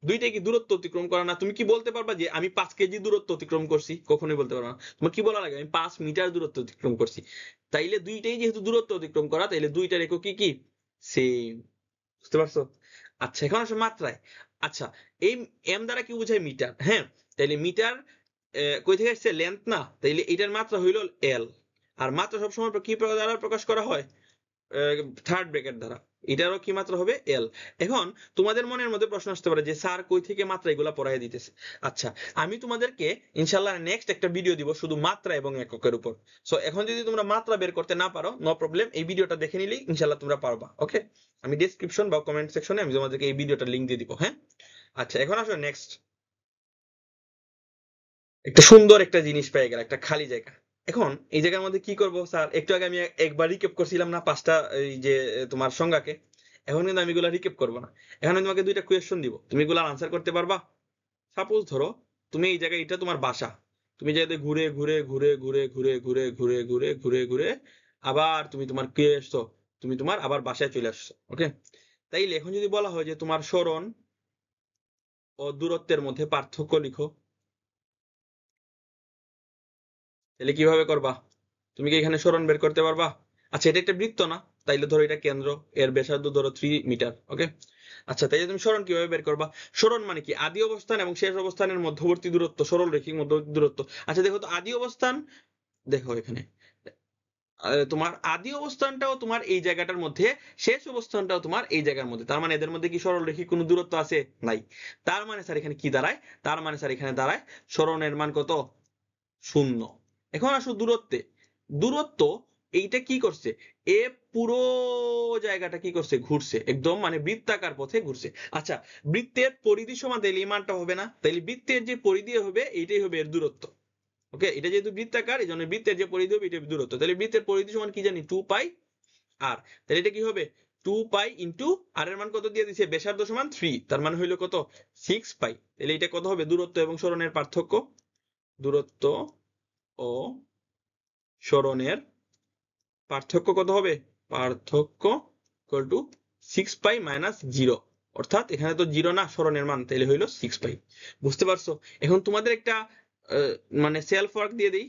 দুইটাই কি দূরত্ব অতিক্রম করা না? তুমি কি বলতে পারবা যে আমি 5 কেজি দূরত্ব অতিক্রম করছি? কখনোই বলতে পারবা না। তোমার কি বলা লাগে? আমি 5 মিটার দূরত্ব অতিক্রম করছি। তাইলে দুইটাই যেহেতু দূরত্ব অতিক্রম করা, তাইলে দুইটার একক কি কি? সেম। বুঝতে পারছো? আচ্ছা, এখন আসো মাত্রায়। আচ্ছা, এই এম দ্বারা কি বোঝায়? মিটার। হ্যাঁ, তাইলে মিটার কই থেকে আসছে? লেন্থ না? তাইলে এটার মাত্রা হইল এল। আর মাত্রা সবসময় কি দ্বারা প্রকাশ করা হয়? থার্ড ব্র্যাকেট দ্বারা। এটারও কি মাত্রা হবে? এল। এখন তোমাদের মনের মধ্যে প্রশ্ন আসতে পারে যে স্যার কই থেকে মাত্রা এগুলা পড়াই দিতেছে। আচ্ছা, আমি তোমাদেরকে ইনশাল্লাহ নেক্সট একটা ভিডিও দিব শুধু মাত্রা এবং এককের উপর। সো এখন যদি তোমরা মাত্রা বের করতে না পারো, নো প্রবলেম, এই ভিডিওটা দেখে নিলেই ইনশাল্লাহ তোমরা পারবা। ওকে, আমি ডেসক্রিপশন বা কমেন্ট সেকশনে আমি তোমাদেরকে এই ভিডিওটা লিংক দিয়ে দিব। হ্যাঁ, আচ্ছা, এখন আসো নেক্সট। একটা সুন্দর একটা জিনিস পেয়ে গেল, একটা খালি জায়গা। এখন এই জায়গার মধ্যে কি করব স্যার? একটু আগে আমি একবার রিক্যাপ করছিলাম না 5টা এই যে তোমার সংজ্ঞাকে? এখন কিন্তু আমি এগুলা রিক্যাপ করবো না। এখন আমি তোমাকে 2টা কোয়েশ্চন দিব, তুমি এগুলা আনসার করতে পারবা? সাপোজ ধরো তুমি এই জায়গায়, এটা তোমার বাসা, তুমি যাতে ঘুরে ঘুরে ঘুরে ঘুরে ঘুরে ঘুরে ঘুরে ঘুরে ঘুরে ঘুরে আবার তুমি তোমার কে আসছো, তুমি তোমার আবার বাসায় চলে আসছো। ওকে, তাইলে এখন যদি বলা হয় যে তোমার সরণ ও দূরত্বের মধ্যে পার্থক্য লিখো, তাহলে কিভাবে করবা? তুমি কি এখানে সরণ বের করতে পারবা? আচ্ছা, এটা একটা বৃত্ত না? তাইলে ধরো এটা কেন্দ্র, এর ব্যাসার্ধ ধরো 3 মিটার। ওকে, আচ্ছা, তাইলে তুমি সরণ কিভাবে বের করবা? সরণ মানে কি? আদি অবস্থান এবং শেষ অবস্থানের মধ্যবর্তী দূরত্ব, সরল রেখিক মধ্যবর্তী দূরত্ব। আচ্ছা দেখো তো, আদি অবস্থান, দেখো এখানে তোমার আদি অবস্থানটাও তোমার এই জায়গাটার মধ্যে, শেষ অবস্থানটাও তোমার এই জায়গার মধ্যে। তার মানে এদের মধ্যে কি সরল রেখিক কোনো দূরত্ব আছে? নাই। তার মানে স্যার এখানে কি দাঁড়ায়? তার মানে স্যার এখানে দাঁড়ায় সরণের মান কত? 0। এখন আসো দূরত্বে। দূরত্ব এইটা কি করছে? এ পুরো জায়গাটা কি করছে? ঘুরছে, একদম মানে বৃত্তাকার পথে ঘুরছে। আচ্ছা, বৃত্তের পরিধি সমান, তাইলে এই মানটা হবে না? তাইলে বৃত্তের যে পরিধি হবে এইটাই হবে এর দূরত্ব। ওকে, এটা যেহেতু বৃত্তাকার, এই জন্য বৃত্তের যে পরিধি হবে এটা দূরত্ব। তাহলে বৃত্তের পরিধি সমান কি জানি? 2 পাই আর। তাহলে এটা কি হবে? 2 পাই ইন্টু আর এর মান কত দিয়ে দিছে? ব্যাসার্ধ সমান 3, তার মানে হইলো কত? 6 পাই। তাহলে এটা কত হবে? দূরত্ব এবং সরণের পার্থক্য। দূরত্ব ও সরণের পার্থক্য কত হবে? পার্থক্য ইকুয়াল টু 6 পাই মাইনাস 0। অর্থাৎ এখানে তো 0 না সরণের মান, তাহলে হইলো 6 পাই। বুঝতে পারছো? এখন তোমাদের একটা মানে সেলফ ওয়ার্ক দিয়ে দিই,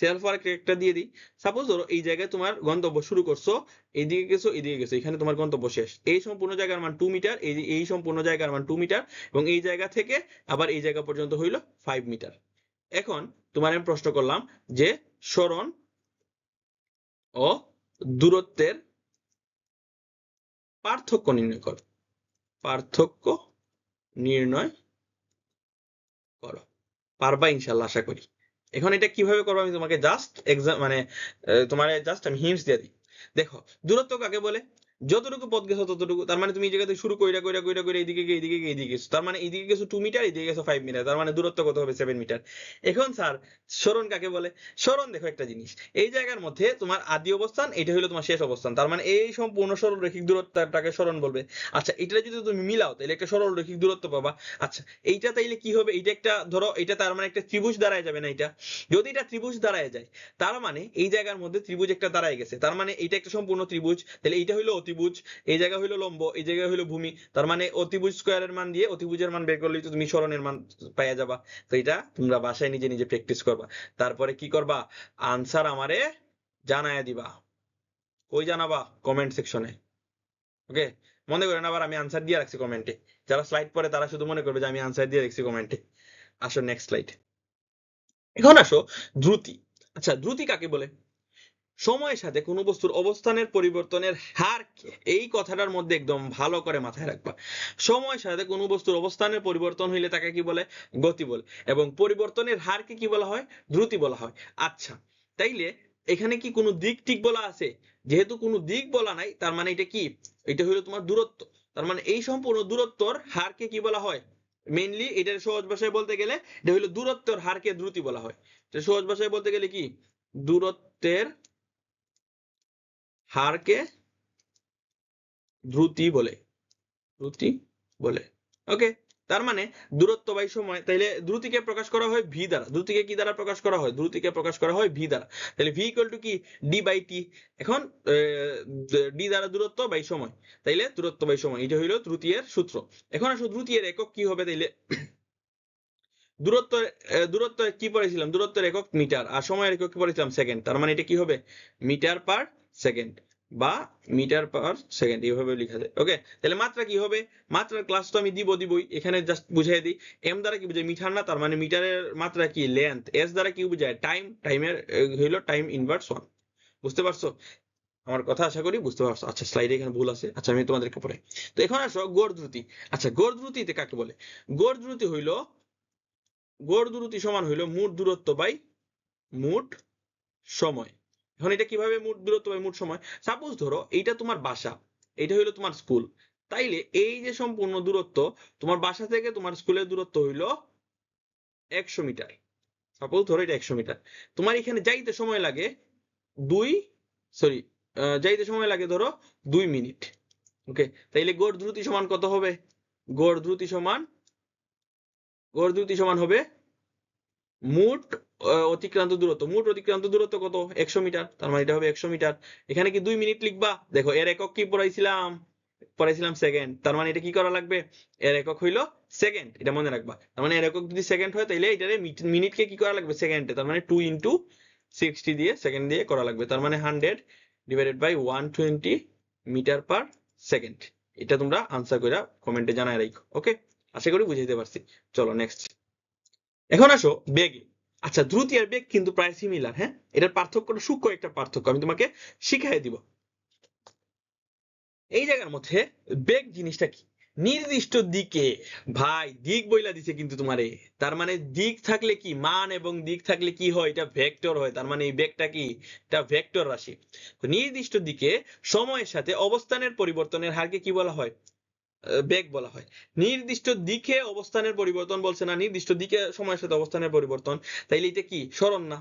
সেলফ ওয়ার্ক একটা দিয়ে দিই। সাপোজ ধরো এই জায়গায় তোমার গন্তব্য শুরু করছো, এইদিকে গেছো, এইদিকে গেছো, এখানে তোমার গন্তব্য শেষ। এই সম্পূর্ণ জায়গার মান 2 মিটার, এই সম্পূর্ণ জায়গার মান 2 মিটার, এবং এই জায়গা থেকে আবার এই জায়গা পর্যন্ত হইলো 5 মিটার। এখন তোমার আমি প্রশ্ন করলাম যে সরণ ও দূরত্বের পার্থক্য নির্ণয় করো। পার্থক্য নির্ণয় করো। পারবা ইনশাল্লাহ, আশা করি। এখন এটা কিভাবে করবো আমি তোমাকে জাস্ট এক্সাম মানে তোমার জাস্ট আমি হিন্টস দিয়ে দিই। দেখো, দূরত্ব কাকে বলে? যতটুকু পথ গেছো ততটুকু। তার মানে তুমি এই জায়গা থেকে শুরু কইরা কইরা কইরা কইরা এইদিকে গিয়ে এইদিকে গিয়ে এইদিকে গেছো, তার মানে এইদিকে গেছো 2 মিটার, এইদিকে গেছো 5 মিটার, তার মানে দূরত্ব কত হবে? 7 মিটার। এখন স্যার সরণ কাকে বলে? সরণ দেখো একটা জিনিস, এই জায়গার মধ্যে তোমার আদি অবস্থান, এটা হলো তোমার শেষ অবস্থান, তার মানে এই সম্পূর্ণ সরল রৈখিক দূরত্বটাকে সরণ বলবে। আচ্ছা, এটা যদি তুমি মিলাও তাহলে একটা সরল রৈখিক দূরত্ব পাবা। আচ্ছা, এইটা তাইলে কি হবে? এইটা একটা ধরো, এটা তার মানে একটা ত্রিভুজ দাঁড়ায় যাবে না? এটা যদি এটা ত্রিভুজ দাঁড়ায় যায়, তার মানে এই জায়গার মধ্যে ত্রিভুজ একটা দাঁড়ায় গেছে, তার মানে এইটা একটা সম্পূর্ণ ত্রিভুজ। তাহলে এইটা হইলো অতিভুজ, এই জায়গা হইলো লম্ব, এই জায়গা হইলো ভূমি, তার মানে অতিভুজ স্কয়ারের মান দিয়ে অতিভুজের মান বের করলেই তো তুমি সরণের মান পাইয়া যাবা। তো এটা তোমরা বাসায় নিজে নিজে প্র্যাকটিস করবা, তারপরে কি করবা? আনসার আমারে জানায়া দিবা। কই জানাবা? কমেন্ট সেকশনে। ওকে, মনে করেন আবার আমি আনসার দিয়ে রাখছি কমেন্টে। যারা স্লাইড পড়ে তারা শুধু মনে করবে যে আমি আনসার দিয়ে রাখছি কমেন্টে। আসো নেক্সট স্লাইড। এখন আসো দ্রুতি। আচ্ছা, দ্রুতি কাকে বলে? সময়ের সাথে কোনো বস্তুর অবস্থানের পরিবর্তনের হার, এই কথাটার মধ্যে একদম ভালো করে মাথায় রাখবা। সময়ের সাথে কোনো বস্তুর অবস্থানের পরিবর্তন হইলে তাকে কি বলে? গতি বলে। এবং পরিবর্তনের হারকে কি বলা হয়? দ্রুতি বলা হয়। আচ্ছা, তাইলে এখানে কি কোনো দিক ঠিক বলা আছে? যেহেতু কোনো দিক বলা নাই, তার মানে এটা কি? এটা হইলো তোমার দূরত্ব। তার মানে এই সম্পূর্ণ দূরত্বর হারকে কি বলা হয়? মেইনলি এটার সহজ ভাষায় বলতে গেলে এটা হইলো দূরত্বের হারকে দ্রুতি বলা হয়। এটা সহজ ভাষায় বলতে গেলে কি? দূরত্বের হারকে দ্রুতি বলে। দ্রুতি বলে। ওকে, তার মানে দূরত্ব বাই সময়, তাইলে দ্রুতিকে প্রকাশ করা হয় ভি দ্বারা। দ্রুতিকে কি দ্বারা প্রকাশ করা হয়? দ্রুতিকে প্রকাশ করা হয় ভি দ্বারা। তাহলে ভি ইকুয়াল টু কি? D by T. এখন ডি দ্বারা দূরত্ব বাই সময়, তাইলে দূরত্ব বাই সময়, এটা হইলো দ্রুতি এর সূত্র। এখন আসো দ্রুতি এর একক কি হবে তাইলে? দূরত্ব, দূরত্ব কি পড়েছিলাম? দূরত্বের একক মিটার, আর সময়ের একক কি পড়েছিলাম? সেকেন্ড। তার মানে এটা কি হবে? মিটার পার সেকেন্ড বা মিটার পার সেকেন্ড, এইভাবে লেখা যায়। ওকে, তাহলে মাত্রা কি হবে? মাত্রার ক্লাস তো আমি দিবই, এখানে জাস্ট বুঝিয়ে দিই। এম দ্বারা কি বোঝায়? মিটার না, তার মানে মিটারের মাত্রা কি? লেন্থ। এস দ্বারা কি বোঝায়? টাইম। টাইমের হইলো টাইম ইনভার্স 1। বুঝতে পারছো আমার কথা? আশা করি বুঝতে পারছো। আচ্ছা, স্লাইডে এখানে ভুল আছে, আচ্ছা আমি তোমাদেরকে পড়াই। তো এখন আসো গড় দ্রুতি। আচ্ছা, গড় দ্রুতিতে কাকে বলে? গড় দ্রুতি হইলো, গড় দ্রুতি সমান হইলো মোট দূরত্ব বাই মোট সময়। এখন এটা কিভাবে মোট দূরত্ব বাই মোট সময়? সাপোজ ধরো এইটা তোমার বাসা, এইটা হইলো তোমার স্কুল। তাইলে এই যে সম্পূর্ণ দূরত্ব, তোমার বাসা থেকে তোমার স্কুলের দূরত্ব হইলো 100 মিটার। সাপোজ ধরো এটা 100 মিটার। তোমার এখানে যাইতে সময় লাগে দুই, সরি, যাইতে সময় লাগে ধরো 2 মিনিট। ওকে, তাইলে গড় দ্রুতি সমান কত হবে? গড় দ্রুতি সমান, গড় দ্রুতি সমান হবে মোট অতিক্রান্ত দূরত্ব। মোট অতিক্রান্ত দূরত্ব কত? 100 মিটার। তার মানে এটা হবে 100 মিটার। এখানে কি 2 মিনিট লিখবা? দেখো এর একক কি পড়াইছিলাম? পড়াইছিলাম সেকেন্ড। তার মানে এটা কি করা লাগবে? এর একক হইলো সেকেন্ড, এটা মনে রাখবা। তার মানে এর একক যদি সেকেন্ড হয়, তাহলে এটারে মিনিটকে কি করা লাগবে? সেকেন্ডে। তার মানে 2 × 60 দিয়ে সেকেন্ড দিয়ে করা লাগবে। তার মানে 100 divided by 120 metre per second. এটা তোমরা আনসার করে কমেন্টে জানায় রাখো। ওকে, আশা করি বুঝাইতে পারছি। চলো নেক্সট। এখন আসো বেগে। আচ্ছা, দ্রুতি আর বেগ কিন্তু প্রায় সিমিলার। হ্যাঁ, এটার পার্থক্যটা সূক্ষ্ম একটা পার্থক্য, আমি তোমাকে শিখাই দিব। এই জায়গার মধ্যে বেগ জিনিসটা কি? নির্দিষ্ট দিকে। ভাই দিক বইলা দিছে কিন্তু তোমারে। তার মানে দিক থাকলে কি? মান এবং দিক থাকলে কি হয়? এটা ভেক্টর হয়। তার মানে এই বেগটা কি? এটা ভেক্টর রাশি। তো নির্দিষ্ট দিকে সময়ের সাথে অবস্থানের পরিবর্তনের হারকে কি বলা হয়? বেগ বলা হয়। নির্দিষ্ট দিকে অবস্থানের পরিবর্তন বলছে না, নির্দিষ্ট দিকে সময়ের সাথে অবস্থানের পরিবর্তন, তাইলে এটা কি? সরণ না?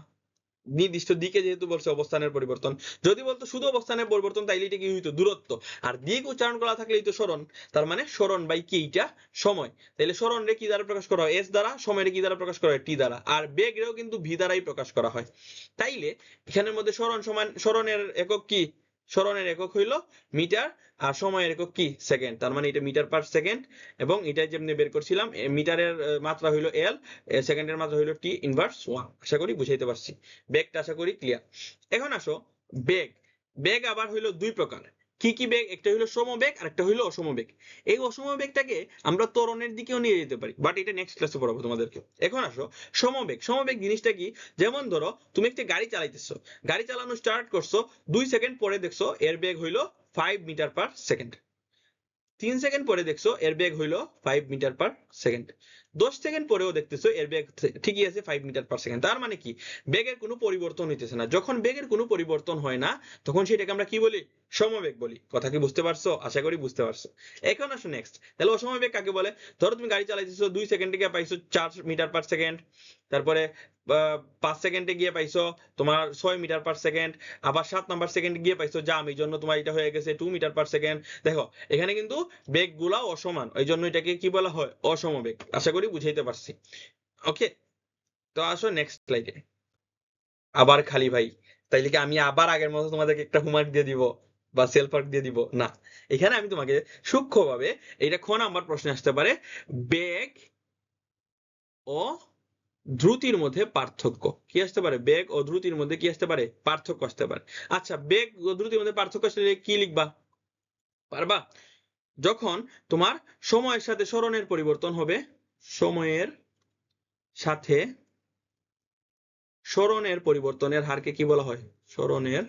নির্দিষ্ট দিকে যেহেতু বলছে অবস্থানের পরিবর্তন, যদি বলতো শুধু অবস্থানের পরিবর্তন, তাইলে এটা কি হইতো? দূরত্ব। আর দিক উচ্চারণ করা থাকলেই তো সরণ। তার মানে সরণ বাই কি? এটা সময়। তাইলে সরণ রে কি দ্বারা প্রকাশ করা হয়? এস দ্বারা। সময় রে কি দ্বারা প্রকাশ করা হয়? টি দ্বারা। আর বেগ রেও কিন্তু ভি দ্বারাই প্রকাশ করা হয়। তাইলে এখানের মধ্যে সরণ সমান, সরণের একক কি? সরণের একক হইলো মিটার, আর সময়ের একক কি? সেকেন্ড। তার মানে এটা মিটার পার সেকেন্ড। এবং এটা যেমনি বের করছিলাম, মিটারের মাত্রা হইলো এল, সেকেন্ডের মাত্রা হইলো টি ইনভার্স 1। আশা করি বুঝাইতে পারছি। বেগটা আশা করি ক্লিয়ার। এখন আসো বেগ। বেগ আবার হইলো দুই প্রকার। কি কি বেগ? একটা হইলো সমবেগ আর একটা হইলো অসমবেগ। এই অসমবেগটাকে আমরা ত্বরণের দিকেও নিয়ে যেতে পারি, বাট এটা নেক্সট ক্লাসে পড়াবো তোমাদেরকে। এখন আসো সমবেগ। সমবেগ জিনিসটা কি? যেমন ধরো তুমি একটা গাড়ি চালাইতেছো, গাড়ি চালানো স্টার্ট করছো, 2 সেকেন্ড পরে দেখছো এর বেগ হইলো 5 মিটার পার সেকেন্ড। 3 সেকেন্ড পরে দেখছো এর বেগ হইলো 5 মিটার পার সেকেন্ড। 10 সেকেন্ড পরেও দেখতেছো এর বেগ ঠিকই আছে 5 মিটার পার সেকেন্ড। তার মানে কি? বেগের কোনো পরিবর্তন হইতেছে না। যখন বেগের কোনো পরিবর্তন হয় না, তখন সেটাকে আমরা কি বলি? সমবেগ বলি। কথা কি বুঝতে পারছো? আশা করি বুঝতে পারছো। এখন আসো নেক্সট। তাহলে অসমবেগ কাকে বলে? ধরো তুমি গাড়ি চালাইতেছো, 2 সেকেন্ডে গিয়ে পাইছো 4 মিটার পার সেকেন্ড, তারপরে 5 সেকেন্ডে গিয়ে পাইছো তোমার 6 মিটার পার সেকেন্ড, আবার 7 নাম্বার সেকেন্ডে গিয়ে পাইছো জাম, এই জন্য তোমার এটা হয়ে গেছে 2 মিটার পার সেকেন্ড। দেখো এখানে কিন্তু বেগ গুলা অসমান, এই জন্য এটাকে কি বলা হয়? অসমবেগ। আশা করি বুঝাইতে পারছি। ওকে, তো আসো নেক্সট স্লাইডে। আবার খালি ভাই, তাইলে কি আমি আবার আগের মতো তোমাদেরকে একটা হোমওয়ার্ক দিয়ে দিব বা সেলফ ওয়ার্ক দিয়ে দিব? না, এখানে আমি তোমাকে সূক্ষ্মভাবে, এটা খ নাম্বার প্রশ্ন আসতে পারে, বেগ ও দ্রুতির মধ্যে পার্থক্য কি আসতে পারে? বেগ ও দ্রুতির মধ্যে কি আসতে পারে? পার্থক্য আসতে পারে। আচ্ছা, বেগ ও দ্রুতির মধ্যে পার্থক্য আসলে কি লিখবা? পারবা? যখন তোমার সময়ের সাথে সরণের পরিবর্তন হবে, সময়ের সাথে সরণের পরিবর্তনের হারকে কি বলা হয়? সরণের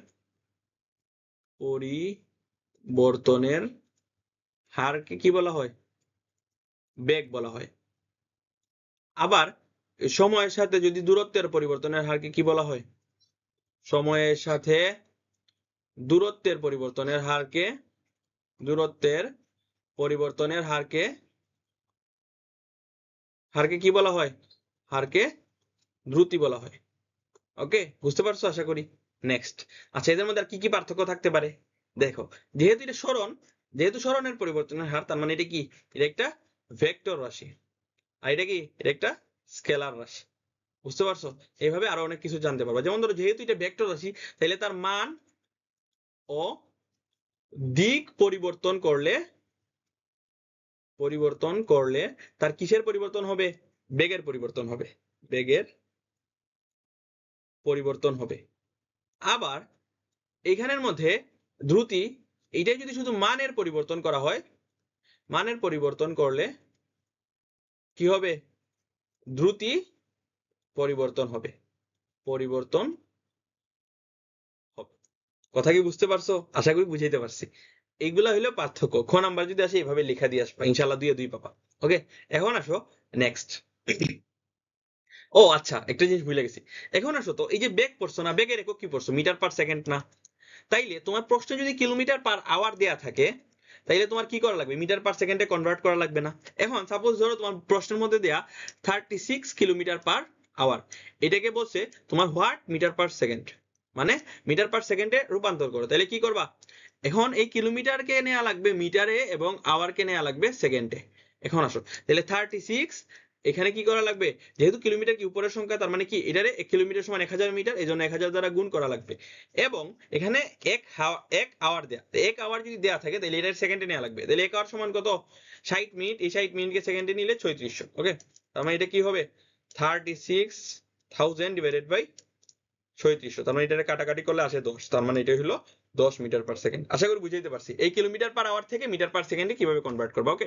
পরিবর্তনের হারকে কি বলা হয়? বেগ বলা হয়। আবার সময়ের সাথে যদি দূরত্বের পরিবর্তনের হারকে কি বলা হয়? সময়ের সাথে দূরত্বের পরিবর্তনের হারকে হারকে কি বলা হয়? হারকে দ্রুতি বলা হয়। ওকে, বুঝতে পারছো আশা করি। নেক্সট, আচ্ছা এদের মধ্যে আর কি কি পার্থক্য থাকতে পারে? দেখো, যেহেতু সরণের পরিবর্তনের হার, তার মানে এটা কি? এটা একটা ভেক্টর রাশি। আর এটা কি? এটা একটা স্কেলার রাশি। বুঝতে পারছো? এইভাবে আরো অনেক কিছু জানতে পারবা। যেমন ধরো, যেহেতু এটা ভেক্টর রাশি, তাহলে তার মান ও দিক পরিবর্তন করলে তার কিসের পরিবর্তন হবে? বেগের পরিবর্তন হবে। বেগের পরিবর্তন হবে। আবার এইখানের মধ্যে দ্রুতি, এইটাই যদি শুধু মানের পরিবর্তন করা হয়, মানের পরিবর্তন করলে কি হবে? দ্রুতি পরিবর্তন হবে। কথা কি বুঝতে পারছো? আশা করি বুঝাইতে পারছি। এইগুলা হইলো পার্থক্য। খ নাম্বার যদি আসে এইভাবে লেখা দিয়ে আসবা, ইনশাল্লাহ 2-2 পাবা। ওকে, এখন আসো নেক্সট। ও আচ্ছা, একটা জিনিস ভুলে গেছি। এখন আসো তো, এই যে বেগ পড়ছো না, বেগের একক কি পড়ছো? মিটার পার সেকেন্ড না? তাইলে তোমার প্রশ্ন যদি কিলোমিটার পার আওয়ার দেয়া থাকে, তাইলে তোমার কি করা লাগবে? মিটার পার সেকেন্ডে কনভার্ট করা লাগবে না? এখন সাপোজ ধরো তোমার প্রশ্নের মধ্যে দেয়া 36 কিলোমিটার পার আওয়ার, এটাকে বলছে তোমার হোয়াট মিটার পার সেকেন্ড, মানে মিটার পার সেকেন্ডে রূপান্তর করো। তাহলে কি করবা? এখন এই কিলোমিটারকে নেওয়া লাগবে মিটারে এবং আওয়ারকে নেওয়া লাগবে সেকেন্ডে। এখন আসো, তাহলে 36 এখানে কি করা লাগবে? যেহেতু কিলোমিটার কি উপরের সংখ্যা, তার মানে কি এটারে 1 কিলোমিটার সমান 1000 মিটার, এই জন্য 1000 দ্বারা গুণ করা লাগবে। এবং এখানে এক আওয়ার দেয়া, এক আওয়ার যদি দেয়া থাকে তাহলে এটার সেকেন্ডে নেওয়া লাগবে। তাহলে এক আওয়ার সমান কত? 60 মিনিট। এই 60 মিনিটকে সেকেন্ডে নিলে 3600। ওকে, তার মানে এটা কি হবে? 36,000 ডিভাইডেড বাই 3600। তার মানে এটা কাটাকাটি করলে আসে 10। তার মানে এটা হলো 10 মিটার পার সেকেন্ড। আশা করি বুঝাইতে পারছি এই কিলোমিটার পার আওয়ার থেকে মিটার পার সেকেন্ডে কিভাবে কনভার্ট করবা। ওকে,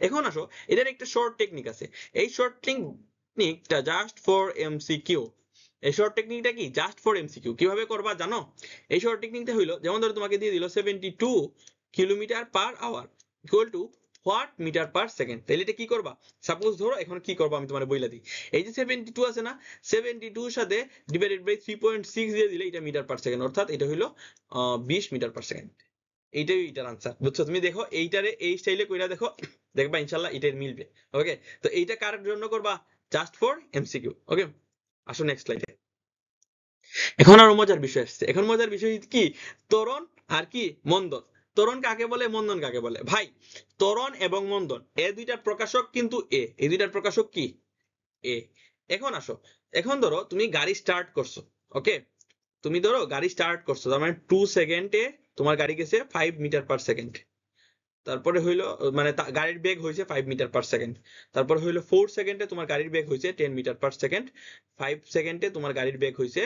এখন আসো, এটার একটা শর্ট টেকনিক আছে। এই শর্ট টেকনিকটা জাস্ট ফর এমসিকিউ। এই শর্ট টেকনিকটা কি? Just for MCQ. কিভাবে করবা জানো? এই শর্ট টেকনিকটা হইলো, যেমন ধরো তোমাকে দিয়ে দিল 72 kilometre per hour equal to what metre per second. তাহলে এটা কি করবা? সাপোজ ধরো, এখন কি করবা আমি তোমার বইলা দিই। এই যে 72 আছে না, 72 এর সাথে ডিভাইডেড বাই 3.6 দিয়ে দিলে এটা মিটার পার সেকেন্ড, অর্থাৎ এটা হইলো 20 মিটার পার সেকেন্ড। এইটাই এটার আনসার। বুঝছো? তুমি দেখো এইটারে এই স্টাইলে কইরা দেখো, দেখবা ইনশাআল্লাহ এটার মিলবে। ওকে, তো এইটা কার জন্য করবা? Just for MCQ. ওকে, আসো নেক্সট স্লাইডে। এখন আরো মজার বিষয় আসছে। এখন মজার বিষয় কি? ত্বরণ আর কি মন্দন। ত্বরণ কাকে বলে, মন্দন কাকে বলে? ভাই, ত্বরণ এবং মন্দন এই দুইটার প্রকাশক কিন্তু এই দুইটার প্রকাশক কি? এ। এখন আসো, এখন ধরো তুমি গাড়ি স্টার্ট করছো। ওকে, তুমি ধরো গাড়ি স্টার্ট করছো, তার মানে 2 সেকেন্ডে তোমার গাড়ি গেছে 5 মিটার পার সেকেন্ড। তারপরে হইলো, মানে গাড়ির বেগ হয়েছে 5 মিটার পার সেকেন্ড। তারপরে হইলো 4 সেকেন্ডে তোমার গাড়ির বেগ হয়েছে 10 মিটার পার সেকেন্ড। 5 সেকেন্ডে তোমার গাড়ির বেগ হয়েছে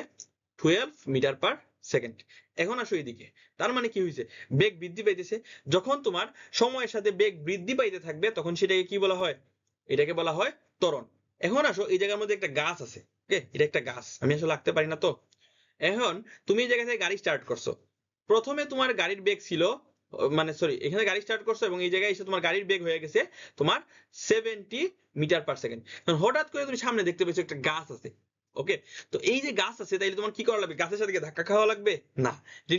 12 মিটার পার সেকেন্ড। এখন আসো এদিকে, তার মানে কি হয়েছে? বেগ বৃদ্ধি পাইতেছে। যখন তোমার সময়ের সাথে বেগ বৃদ্ধি পাইতে থাকবে, তখন সেটাকে কি বলা হয়? এটাকে বলা হয় ত্বরণ। এখন আসো, এই জায়গার মধ্যে একটা গাছ আছে। ওকে, এটা একটা গাছ, আমি আসলে আঁকতে পারি না তো। এখন তুমি এই জায়গা থেকে গাড়ি স্টার্ট করছো। প্রথমে তোমার গাড়ির বেগ ছিল, মানে সরি, এখানে গাড়ি স্টার্ট করছো এবং এই জায়গায় এসে তোমার গাড়ির বেগ হয়ে গেছে তোমার 70 মিটার পার সেকেন্ড। হঠাৎ করে তুমি সামনে দেখতে পেয়েছো একটা গাছ আছে। ওকে, তো এই যে গাছ আছে, তাইলে তোমার কি করা লাগবে? গাছের সাথে ধাক্কা খাওয়া লাগবে না?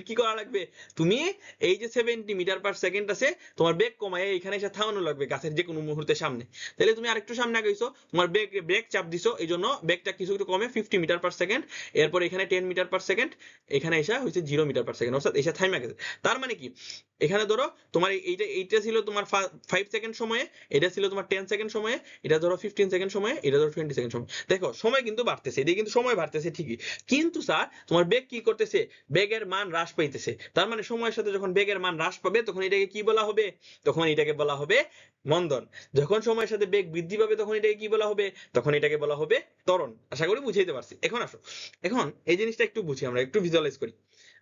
কি করা লাগবে? তুমি এই যে 70 মিটার পার সেকেন্ড আছে, তোমার বেগ কমায় এখানে এসে থামানো লাগবে গাছের যে কোনো মুহূর্তে সামনে। তাহলে তুমি আরেকটু সামনে আগাইছো, তোমার ব্রেক চাপ দিছো, এই জন্য বেগটা কিছু একটু কমে 50 মিটার পার সেকেন্ড। এরপর এখানে 10 মিটার পার সেকেন্ড, এখানে এসে হয়েছে 0 মিটার পার সেকেন্ড, অর্থাৎ এসে থাইমা গেছে। তার মানে কি? এখানে ধরো তোমার এইটা ছিল তোমার 5 সেকেন্ড সময়ে, এটা ছিল তোমার 10 সেকেন্ড সময়ে, এটা ধরো 15 সেকেন্ড সময়ে, এটা ধরো 20 সেকেন্ড সময়। দেখো সময় কিন্তু বাড়তেছে, এদিকে কিন্তু সময় বাড়তেছে ঠিকই, কিন্তু স্যার তোমার বেগ কি করতেছে? বেগের মান হ্রাস পাইতেছে। তার মানে সময়ের সাথে যখন বেগের মান হ্রাস পাবে, তখন এটাকে কি বলা হবে? তখন এটাকে বলা হবে মন্দন। যখন সময়ের সাথে বেগ বৃদ্ধি পাবে, তখন এটাকে কি বলা হবে? তখন এটাকে বলা হবে ত্বরণ। আশা করি বুঝাইতে পারছি। এখন আসো, এখন এই জিনিসটা একটু বুঝি, আমরা একটু ভিজুয়ালাইজ করি।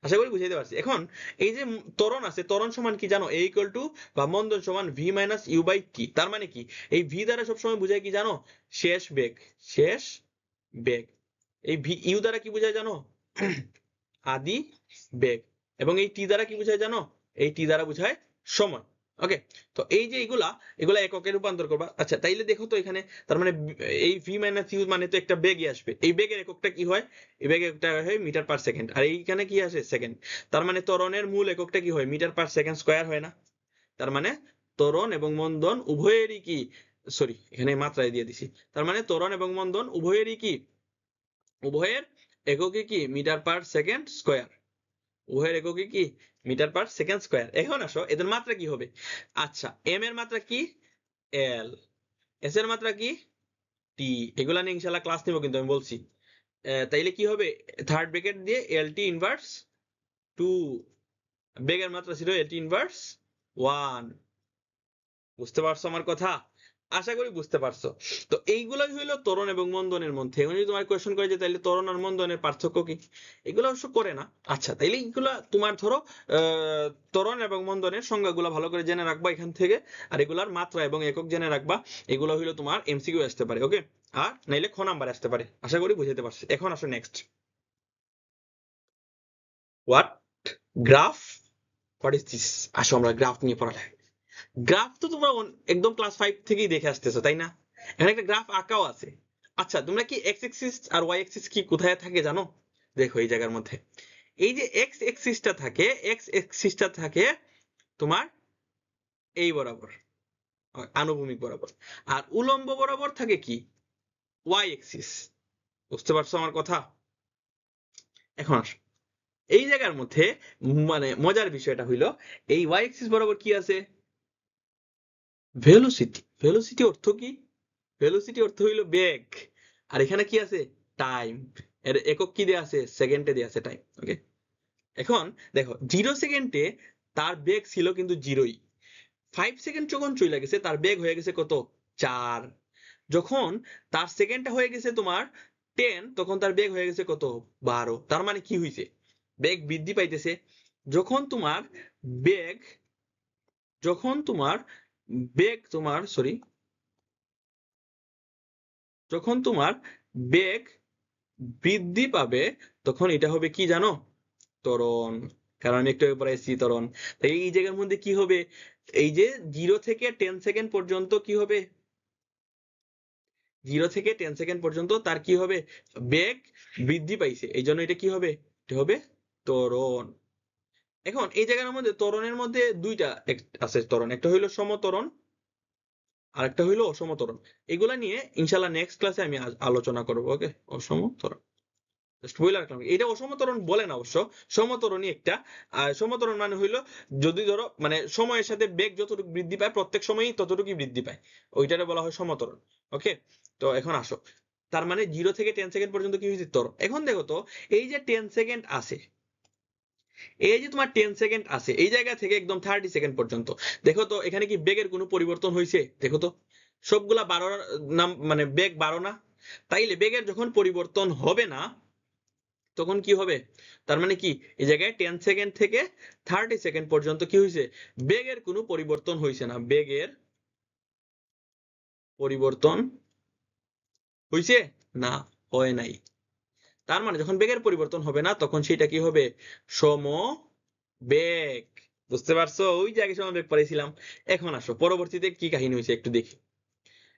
আশা করি বুঝাইতে পারছি। এখন এই যে ত্বরণ আছে, ত্বরণ সমান কি জানো? এ ইকুয়াল টু বা মন্দন সমান V minus you by T. তার মানে কি? এই ভি দ্বারা সবসময় বুঝায় কি জানো? শেষ বেগ। শেষ বেগ। এই ইউ দ্বারা কি বোঝায় জানো? আদি বেগ। এবং এই টি দ্বারা কি বোঝায় জানো? এই টি দ্বারা বোঝায় সময়। ওকে, তো এই যে এগুলা এককে রূপান্তর করবা। আচ্ছা তাইলে দেখো তো এখানে, তার মানে এই ভি মাইনাস ইউ মানে তো একটা বেগই আসবে। এই বেগের এককটা কি হয়? এই বেগের এককটা হয় মিটার পার সেকেন্ড, আর এইখানে কি আসে? সেকেন্ড। তার মানে ত্বরণের মূল এককটা কি হয়? মিটার পার সেকেন্ড স্কয়ার হয় না? তার মানে ত্বরণ এবং মন্দন উভয়েরই কি, সরি এখানে মাত্রায় দিয়ে দিছি, তার মানে ত্বরণ এবং মন্দন উভয়েরই কি, উভয়ের এককে কি মিটার পার সেকেন্ড স্কয়ার। উভয়ের এককে কি মিটার পার সেকেন্ড স্কয়ার। এখন আসো এদের মাত্রা কি হবে? আচ্ছা এম এর মাত্রা কি? এল। এস এর মাত্রা কি? টি। এগুলা নিয়ে ইনশাল্লাহ ক্লাস নিব, কিন্তু আমি বলছি। তাইলে কি হবে? থার্ড ব্র্যাকেট দিয়ে এল টি ইনভার্স 2, বেগের মাত্রা ছিল এল টি ইনভার্স 1। বুঝতে পারছো আমার কথা? আশা করি বুঝতে পারছো। তো এইগুলাই হইলো ত্বরণ এবং মন্দনের মধ্যে। এখন যদি তোমার কোয়েশ্চেন করে যে তাইলে ত্বরণ আর মন্দনের পার্থক্য কি, এগুলো অবশ্য করে না। আচ্ছা তাইলে এইগুলা তোমার ধরো ত্বরণ এবং মন্দনের সংজ্ঞাগুলো ভালো করে জেনে রাখবা এখান থেকে, আর এগুলার মাত্রা এবং একক জেনে রাখবা। এগুলো হইলো তোমার এমসিকিউ আসতে পারে, ওকে, আর নাইলে খ নাম্বার আসতে পারে। আশা করি বুঝাতে পারছি। এখন আসো next, what graph, what is this? আসো আমরা গ্রাফ নিয়ে পড়ালেখা। গ্রাফ তো তোমরা একদম ক্লাস 5 থেকেই দেখে আসতেছো, তাই না? এখানে একটা গ্রাফ আঁকাও আছে। আচ্ছা তোমরা কি এক্স এক্সিস আর ওয়াই এক্সিস কি কোথায় থাকে জানো? দেখো এই জায়গার মধ্যে, এই যে এক্স এক্সিসটা থাকে, এক্স এক্সিসটা থাকে তোমার এই বরাবর, আনুভূমিক বরাবর, আর উলম্ব বরাবর থাকে কি? Y axis. বুঝতে পারছো আমার কথা? এখন আসো এই জায়গার মধ্যে, মানে মজার বিষয়টা হইলো, এই ওয়াই এক্সিস বরাবর কি আছে? ভেলোসিটি। ভেলোসিটি অর্থ কি? ভেলোসিটি অর্থ হইলো বেগ। আর এখানে কি আছে? টাইম। এর একক কি দেয়া আছে? সেকেন্ডে দেয়া আছে টাইম। ওকে, এখন দেখো 0 সেকেন্ডে তার বেগ ছিল কিন্তু 0ই। 5 সেকেন্ড যখন চলে গেছে তার বেগ হয়ে গেছে কত? 4। যখন তার সেকেন্ডটা হয়ে গেছে তোমার 10, তখন তার বেগ হয়ে গেছে কত? 12। তার মানে কি হইছে? বেগ বৃদ্ধি পাইতেছে। যখন তোমার বেগ, যখন তোমার বেগ তোমার সরি, যখন তোমার বেগ বৃদ্ধি পাবে, তখন এটা হবে কি জানো? ত্বরণ। কারণ আমি একটু আগে পড়াইছি ত্বরণ। তাই এই জায়গার মধ্যে কি হবে? এই যে 0 থেকে 10 সেকেন্ড পর্যন্ত কি হবে? 0 থেকে 10 সেকেন্ড পর্যন্ত তার কি হবে? বেগ বৃদ্ধি পাইছে, এই জন্য এটা কি হবে? এটা হবে ত্বরণ। এখন এই জায়গার মধ্যে ত্বরণের মধ্যে দুইটা আছে ত্বরণ, একটা হইলো সমত্বরণ আর একটা হইলো অসমত্বরণ। এগুলা নিয়ে ইনশাল্লাহ নেক্সট ক্লাসে আমি আলোচনা করবো। ওকে, অসমত্বরণ জাস্ট বলে রাখলাম, এটা অসমতরণ বলে না অবশ্য, সমতরণই একটা। আর সমতরণ মানে হইলো যদি ধরো মানে সময়ের সাথে বেগ যতটুকু বৃদ্ধি পায় প্রত্যেক সময়ই ততটুকুই বৃদ্ধি পায়, ওইটারে বলা হয় সমতরণ। ওকে, তো এখন আসো, তার মানে 0 থেকে 10 সেকেন্ড পর্যন্ত কি হয়েছে? ত্বরণ। এখন দেখো তো, এই যে 10 সেকেন্ড আছে, এই যে তোমার 10 সেকেন্ড আছে, এই জায়গা থেকে একদম 30 সেকেন্ড পর্যন্ত, দেখো তো এখানে কি বেগের কোনো পরিবর্তন হয়েছে? দেখো তো সবগুলা 12 নাম, মানে বেগ 12 না? তাইলে বেগের যখন পরিবর্তন হবে না তখন কি হবে? তার মানে কি এই জায়গায় 10 সেকেন্ড থেকে 30 সেকেন্ড পর্যন্ত কি হয়েছে? বেগের কোনো পরিবর্তন হয়েছে না। বেগের পরিবর্তন হয়েছে না? হয় নাই। তার মানে যখন বেগের পরিবর্তন হবে না তখন সেটা কি হবে? সম বেগ। বুঝতে পারছো? ওই জায়গায় সমবেগ পড়েছিলাম। এখন আসো পরবর্তীতে কি কাহিনী হয়েছে একটু দেখি।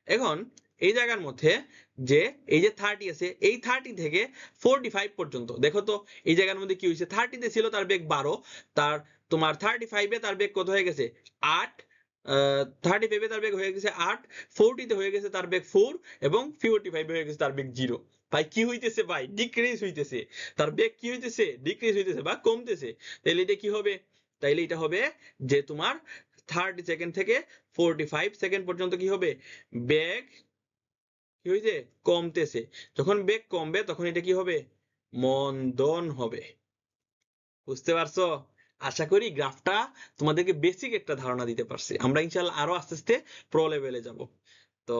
এখন এই জায়গার মধ্যে যে এই যে 30 আছে, এই 30 থেকে 45 পর্যন্ত দেখো তো, এই জায়গার মধ্যে কি হয়েছে? 30 তে ছিল তার বেগ 12, তার তোমার 35 এ তার বেগ কত হয়ে গেছে? 8। 35 এ তার বেগ হয়ে গেছে 8, 40 তে হয়ে গেছে তার বেগ 4, এবং 45 এ হয়ে গেছে তার বেগ 0। ভাই কি হইতেছে? ভাই ডিক্রিজ হইতেছে। তার বেগ কি হইতেছে? ডিক্রিজ হইতেছে বা কমতেছে। তাহলে এটা কি হবে? তাইলে এটা হবে যে তোমার 30 সেকেন্ড থেকে 45 সেকেন্ড পর্যন্ত কি হবে? বেগ কি হয়েছে? কমতেছে। যখন বেগ কমবে তখন এটা কি হবে? মন্দন হবে। বুঝতে পারছো? আশা করি গ্রাফটা তোমাদেরকে বেসিক একটা ধারণা দিতে পারছি। আমরা ইনশাল্লাহ আরো আস্তে আস্তে প্রো লেভেলে যাব। তো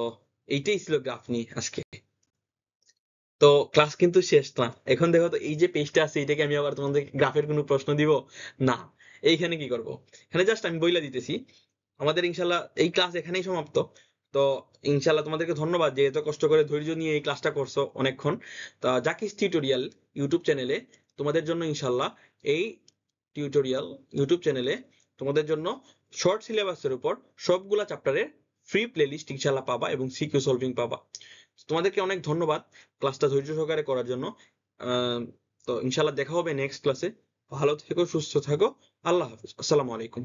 এইটাই ছিল গ্রাফ নিয়ে আজকে। তো ক্লাস কিন্তু শেষ না। এখন দেখো তো এই যে পেজটা আছে, এটাকে আমি আবার তোমাদের গ্রাফের কোনো প্রশ্ন দিব না। এইখানে কি করব? এখানে জাস্ট আমি বইলা দিতেছি, আমাদের ইনশাল্লাহ এই ক্লাস এখানেই সমাপ্ত। তো ইনশাল্লাহ তোমাদেরকে ধন্যবাদ যে এত কষ্ট করে ধৈর্য নিয়ে এই ক্লাসটা করছো অনেকক্ষণ। তা জাকিস টিউটোরিয়াল ইউটিউব চ্যানেলে তোমাদের জন্য ইনশাল্লাহ এই টিউটোরিয়াল ইউটিউব চ্যানেলে তোমাদের জন্য শর্ট সিলেবাসের উপর সবগুলা চ্যাপ্টারের ফ্রি প্লেলিস্ট ইনশাল্লাহ পাবা এবং সিকিউ সলভিং পাবা। তোমাদেরকে অনেক ধন্যবাদ ক্লাসটা ধৈর্য সহকারে করার জন্য। তো ইনশাল্লাহ দেখা হবে নেক্সট ক্লাসে। ভালো থেকো, সুস্থ থাকো। আল্লাহ হাফিজ, আসসালামু আলাইকুম।